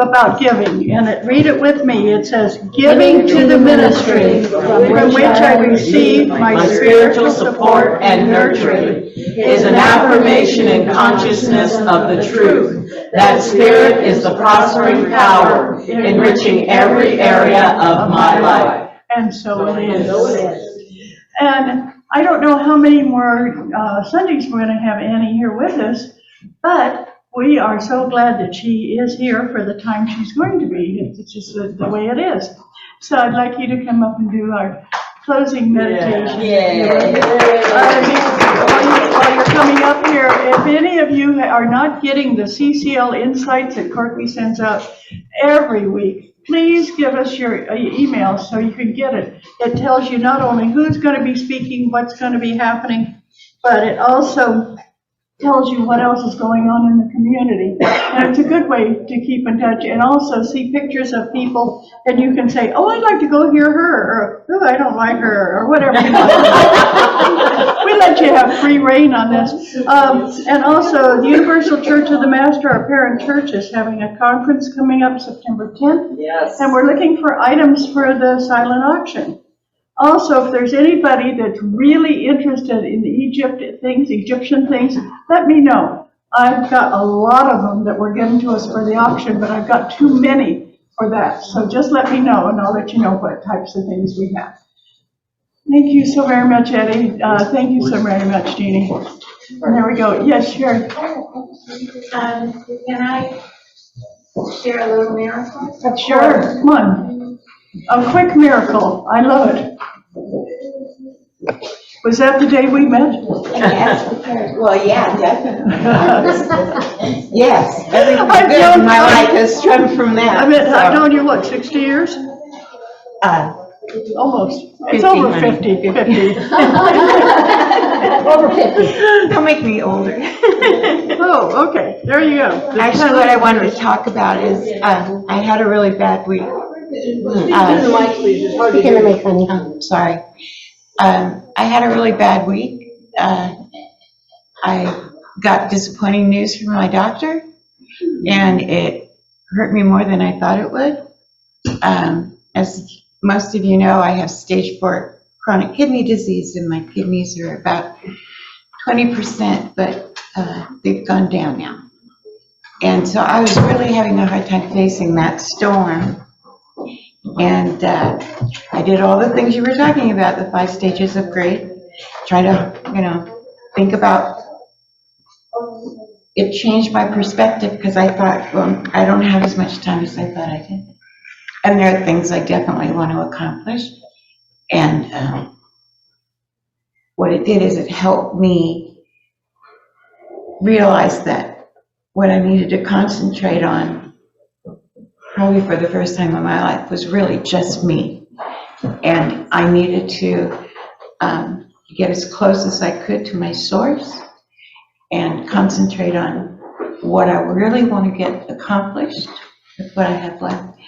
about giving, and read it with me. It says, giving to the ministry from which I receive my spiritual support and nurturing is an affirmation and consciousness of the truth that spirit is the prospering power, enriching every area of my life. And so it is. And I don't know how many more Sundays we're going to have Annie here with us, but we are so glad that she is here for the time she's going to be. It's just the way it is. So I'd like you to come up and do our closing meditation. While you're coming up here, if any of you are not getting the CCL insights that Courtney sends out every week, please give us your email so you can get it. It tells you not only who's going to be speaking, what's going to be happening, but it also tells you what else is going on in the community. And it's a good way to keep in touch and also see pictures of people, and you can say, oh, I'd like to go hear her, or oh, I don't like her, or whatever. We let you have free reign on this. And also, the Universal Church of the Master, our parent church, is having a conference coming up September 10th. Yes. And we're looking for items for the silent auction. Also, if there's anybody that's really interested in Egyptian things, let me know. I've got a lot of them that were given to us for the auction, but I've got too many for that. So just let me know, and I'll let you know what types of things we have. Thank you so very much, Eddie. Thank you so very much, Jeannie. And there we go. Yes, sure. Can I share a little miracle? Sure. Come on. A quick miracle. I love it. Was that the day we met? Yes. Well, yeah, definitely. Yes, everything I've good known- in my life has stemmed from that. I mean, I've so. known you, what, 60 years? Almost. It's 50, over honey. 50. Over 50. Don't make me older. Oh, okay. There you go. Actually, what I wanted to talk about is I had a really bad week. Speak in the mic, honey. Sorry. I had a really bad week. I got disappointing news from my doctor, and it hurt me more than I thought it would. As most of you know, I have stage 4 chronic kidney disease, and my kidneys are about 20%, but they've gone down now. And so I was really having a hard time facing that storm. And I did all the things you were talking about, the 5 stages of grief. Try to, think about, it changed my perspective because I thought, well, I don't have as much time as I thought I did. And there are things I definitely want to accomplish. And what it did is it helped me realize that what I needed to concentrate on, probably for the first time in my life, was really just me. And I needed to get as close as I could to my source and concentrate on what I really want to get accomplished with what I have left.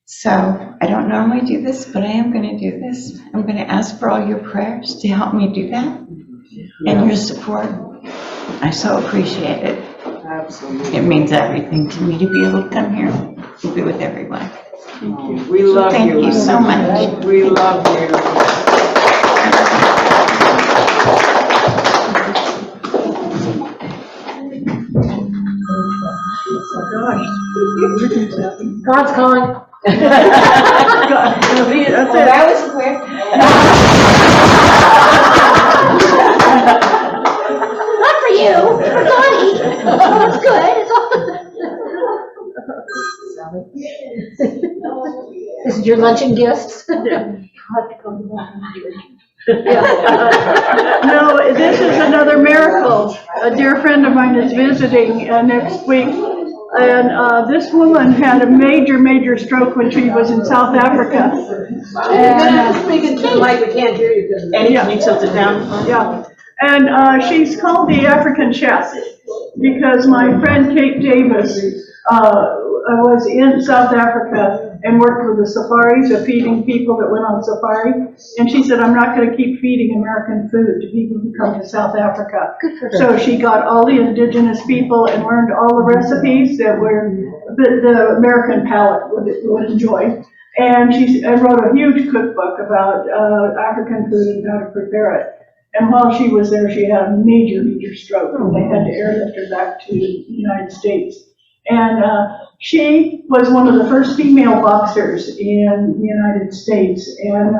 So I don't normally do this, but I am going to do this. I'm going to ask for all your prayers to help me do that and your support. I so appreciate it. Absolutely. It means everything to me to be able to come here and be with everyone. Thank you. We love you. Thank you so much. We love you. God's calling. That was quick. Not for you, for Donnie. That's good. This is your luncheon gifts? No, this is another miracle. A dear friend of mine is visiting next week, and this woman had a major stroke when she was in South Africa. And, Speak into the mic, we can't hear you because. Eddie, can you tilt it down? Yeah, and she's called the African chef because my friend Kate Davis was in South Africa and worked with the safaris of feeding people that went on safari. And she said, I'm not going to keep feeding American food to people who come to South Africa. So she got all the indigenous people and learned all the recipes that were the American palate would enjoy. And she wrote a huge cookbook about African food and how to prepare it. And while she was there, she had a major stroke, and they had to airlift her back to the United States. And she was one of the first female boxers in the United States, and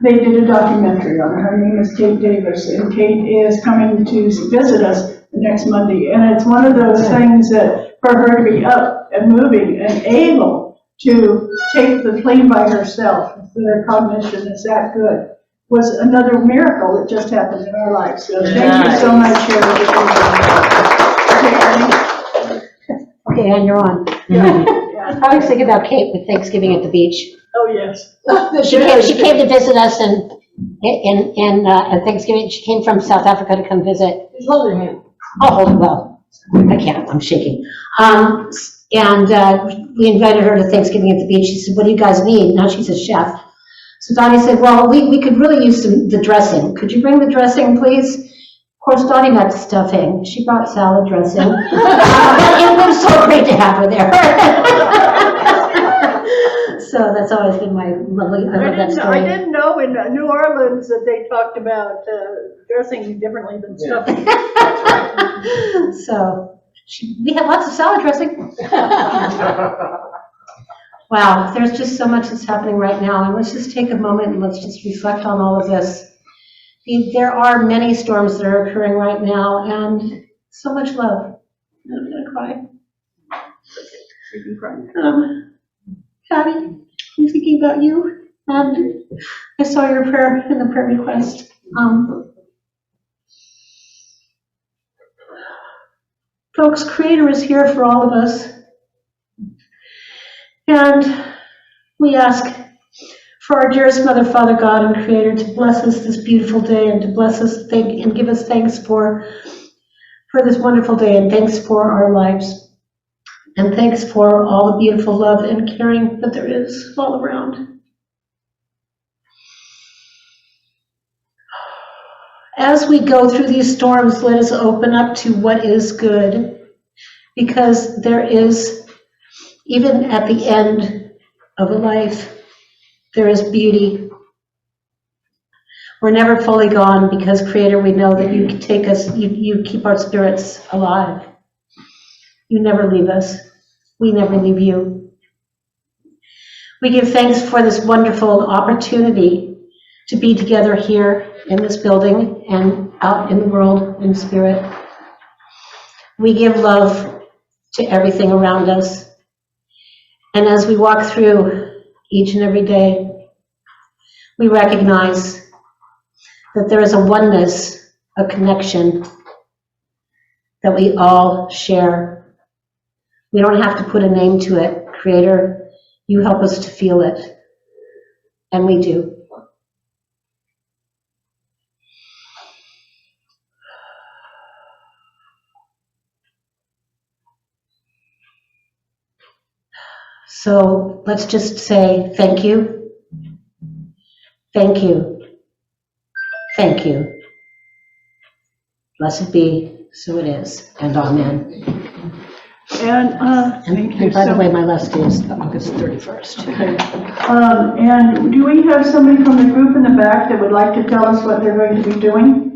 they did a documentary on her. Her name is Kate Davis, and Kate is coming to visit us next Monday. And it's one of those things that for her to be up and moving and able to take the plane by herself, her cognition is that good, was another miracle that just happened in our lives. So thank you so much, Sherry. Okay, and you're on. I was thinking about Kate with Thanksgiving at the beach. Oh, yes. She came to visit us at Thanksgiving. She came from South Africa to come visit. Hold her hand. I'll hold it well. I can't, I'm shaking. We invited her to Thanksgiving at the beach. She said, what do you guys need? Now she's a chef. So Donnie said, well, we could really use the dressing. Could you bring the dressing, please? Of course, Donnie got stuffing. She brought salad dressing. It was so great to have her there. So that's always been my lovely, I love that story. I didn't know in New Orleans that they talked about dressing differently than stuffing. So we have lots of salad dressing. Wow, there's just so much that's happening right now, and let's just take a moment and let's just reflect on all of this. There are many storms that are occurring right now, and so much love. I'm gonna cry. Patty, I'm thinking about you, and I saw your prayer in the prayer request. Folks, Creator is here for all of us. And we ask for our dearest Mother, Father, God, and Creator to bless us this beautiful day and to bless us and give us thanks for this wonderful day, and thanks for our lives. And thanks for all the beautiful love and caring that there is all around. As we go through these storms, let us open up to what is good, because there is, even at the end of a life, there is beauty. We're never fully gone because, Creator, we know that you take us, you keep our spirits alive. You never leave us. We never leave you. We give thanks for this wonderful opportunity to be together here in this building and out in the world in spirit. We give love to everything around us. And as we walk through each and every day, we recognize that there is a oneness, a connection that we all share. We don't have to put a name to it. Creator, you help us to feel it. And we do. So let's just say thank you, thank you, thank you. Blessed be, so it is, and amen. And by the way, my last day is August 31st. Okay. And do we have somebody from the group in the back that would like to tell us what they're going to be doing?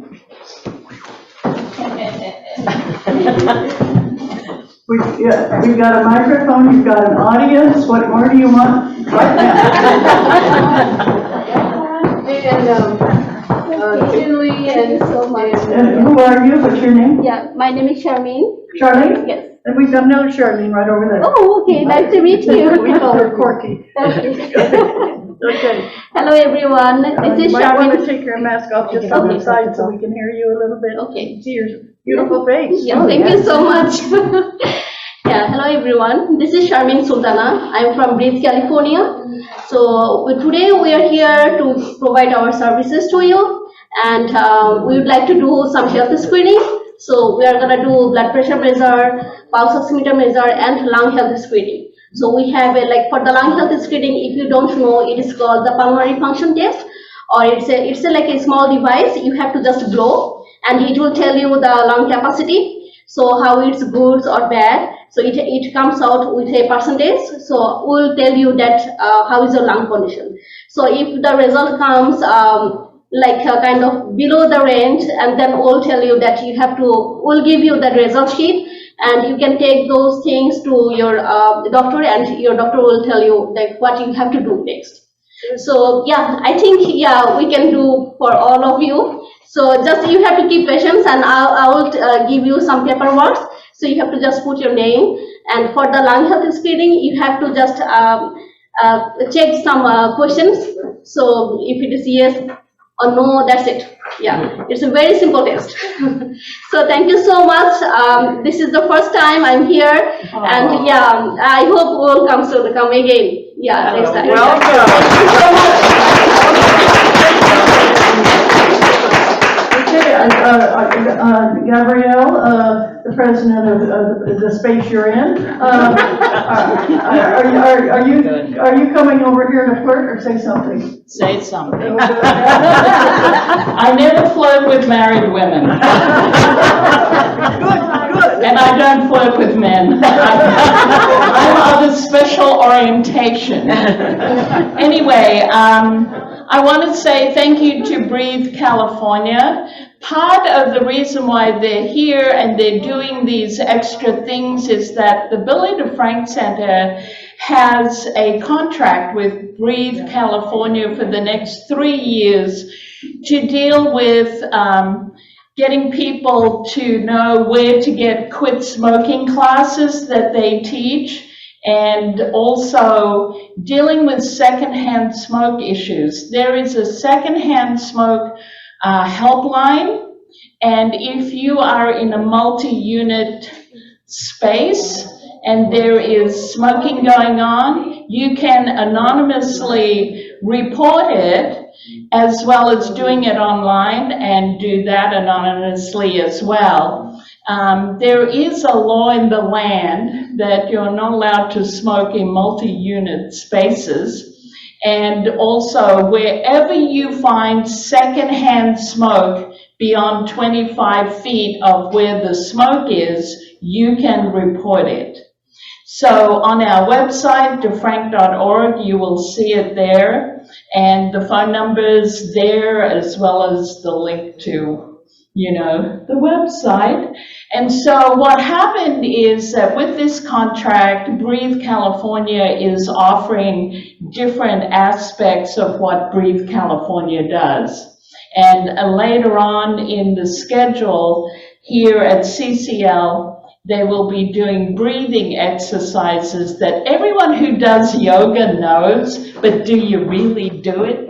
We've got a microphone, you've got an audience, what more do you want right now? Thank you so much. And who are you, what's your name? Yeah, my name is Sharmin. Charlene? Yes. And we've got another Charlene right over there. Oh, okay, nice to meet you. We call her Corky. Okay. Hello everyone, this is You might want to Sharmin. take your mask off just on the side so we can hear you a little bit. Okay. See your beautiful face. Yeah, thank you so much. Yeah, hello everyone, this is Sharmin Sultana. I'm from Breeze, California. So today we are here to provide our services to you, and we would like to do some health screening. So we are going to do blood pressure measure, pulse oximeter measure, and lung health screening. So we have for the lung health screening, if you don't know, it is called the pulmonary function test, or it's like a small device. You have to just blow, and it will tell you the lung capacity. So how it's good or bad. So it comes out with a percentage. So we'll tell you that how is your lung condition. So if the result comes kind of below the range, and then we'll tell you that we'll give you the result sheet, and you can take those things to your doctor, and your doctor will tell you what you have to do next. So yeah, I think we can do for all of you. So just you have to keep patience, and I will give you some paperwork. So you have to just put your name, and for the lung health screening, you have to just check some questions. So if it is yes or no, that's it. Yeah, it's a very simple test. So thank you so much. This is the first time I'm here, and yeah, I hope we will come soon, come again. Yeah, next time. Welcome. Okay, Gabrielle, the president of the space you're in, are you coming over here to flirt or say something? Say something. I never flirt with married women. Good. And I don't flirt with men. I'm of a special orientation. Anyway, I want to say thank you to Breathe California. Part of the reason why they're here and they're doing these extra things is that the Billy DeFrank Center has a contract with Breathe California for the next 3 years to deal with getting people to know where to get quit smoking classes that they teach, and also dealing with secondhand smoke issues. There is a secondhand smoke helpline, and if you are in a multi-unit space and there is smoking going on, you can anonymously report it, as well as doing it online, and do that anonymously as well. There is a law in the land that you're not allowed to smoke in multi-unit spaces. And also, wherever you find secondhand smoke beyond 25 feet of where the smoke is, you can report it. So on our website, defrank.org, you will see it there, and the phone number is there, as well as the link to, the website. And so what happened is that with this contract, Breathe California is offering different aspects of what Breathe California does. And later on in the schedule here at CCL, they will be doing breathing exercises that everyone who does yoga knows, but do you really do it?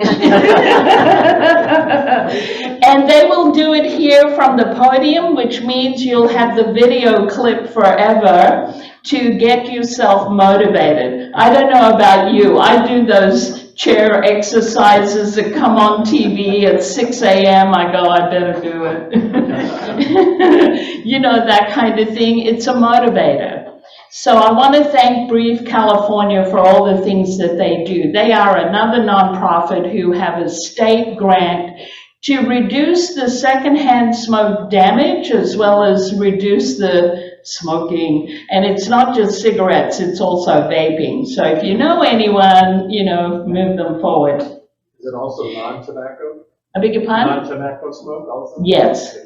And they will do it here from the podium, which means you'll have the video clip forever to get yourself motivated. I don't know about you, I do those chair exercises that come on TV at 6 a.m. I go, I better do it. That kind of thing. It's a motivator. So I want to thank Breathe California for all the things that they do. They are another nonprofit who have a state grant to reduce the secondhand smoke damage, as well as reduce the smoking. And it's not just cigarettes, it's also vaping. So if you know anyone, move them forward. Is it also non-tobacco? I beg your pardon? Non-tobacco smoke also? Yes.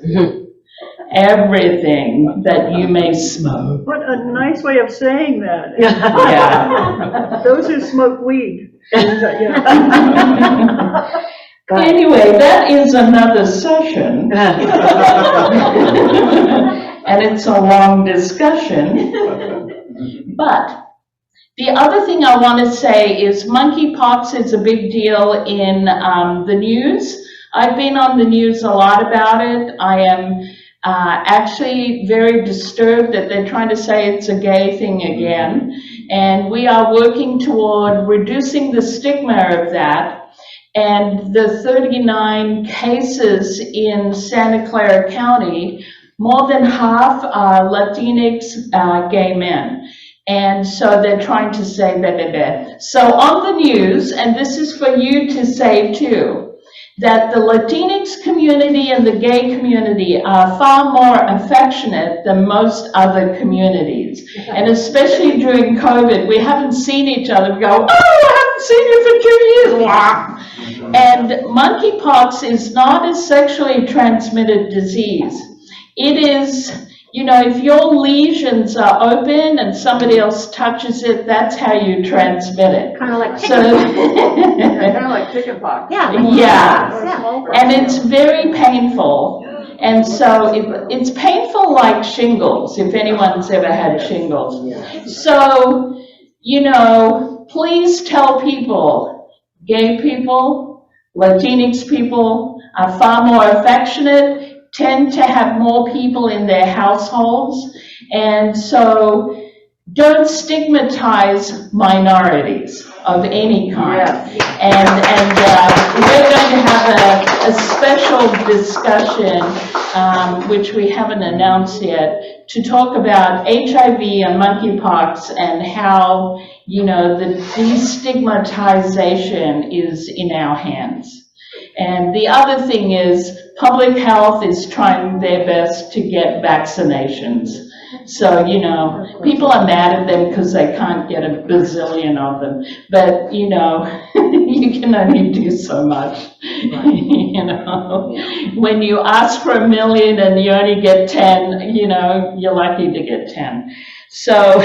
Everything that you may smoke. What a nice way of saying that. Yeah. Those who smoke weed. Anyway, that is another session. And it's a long discussion. But the other thing I want to say is monkeypox is a big deal in the news. I've been on the news a lot about it. I am actually very disturbed that they're trying to say it's a gay thing again. And we are working toward reducing the stigma of that. And the 39 cases in Santa Clara County, more than half are Latinx gay men. And so they're trying to say that. So on the news, and this is for you to say too, that the Latinx community and the gay community are far more affectionate than most other communities. And especially during COVID, we haven't seen each other. We go, oh, I haven't seen you for 2 years. And monkeypox is not a sexually transmitted disease. It is you know, if your lesions are open and somebody else touches it, that's how you transmit it. Kind of like So, Kind of like chickenpox. Yeah. yeah, and it's very painful. And so it's painful like shingles, if anyone's ever had shingles. So, you know, please tell people, gay people, Latinx people are far more affectionate, tend to have more people in their households, and so don't stigmatize minorities of any kind. And we're going to have a special discussion, which we haven't announced yet, to talk about HIV and monkeypox and how, you know, the destigmatization is in our hands. And the other thing is, public health is trying their best to get vaccinations. So, you know, people are mad at them because they can't get a bazillion of them. But, you know, you can only do so much. You know, when you ask for 1 million and you only get 10, you know, you're lucky to get 10. So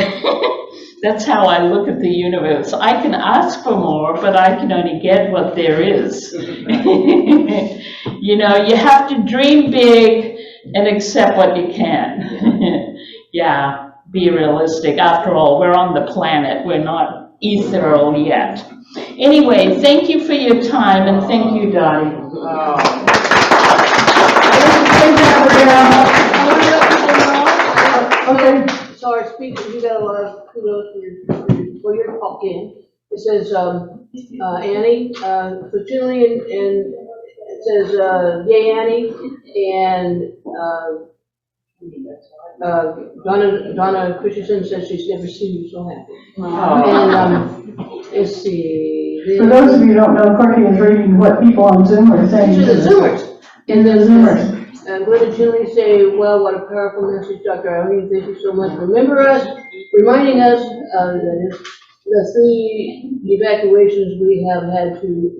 that's how I look at the universe. I can ask for more, but I can only get what there is. You know, you have to dream big and accept what you can. Yeah, be realistic. After all, we're on the planet. We're not ethereal yet. Anyway, thank you for your time, and thank you, Dottie. Okay, so our speakers, you got a lot of kudos for your talking. It says, Annie, so Julie, and it says, Yay Annie, and, Donna Christensen says she's never seen you so happy. And, let's see. For those of you who don't know, Courtney is reading what people on Zoom are saying. These are the Zoomers. And then Glenda Julie say, well, what a powerful message, Dr. Ayleen. Thank you so much. Remember us, reminding us the 3 evacuations we have had to,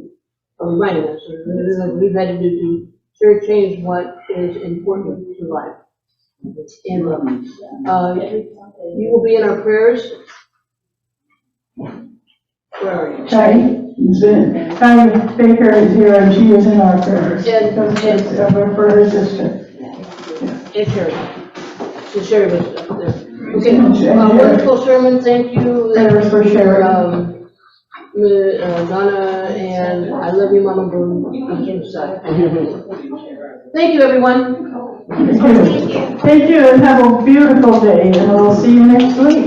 reminding us, we've had to do to sure change what is important to life. And you will be in our prayers. Where are you? Patty Baker is here, and she is in our prayers. And for her sister. And Sherry. So Sherry was up there. Okay, wonderful sermon, thank you. Prayers for Sherry. Donna, and I love you, Mama Boone. Thank you, everyone. Thank you, and have a beautiful day, and we'll see you next week.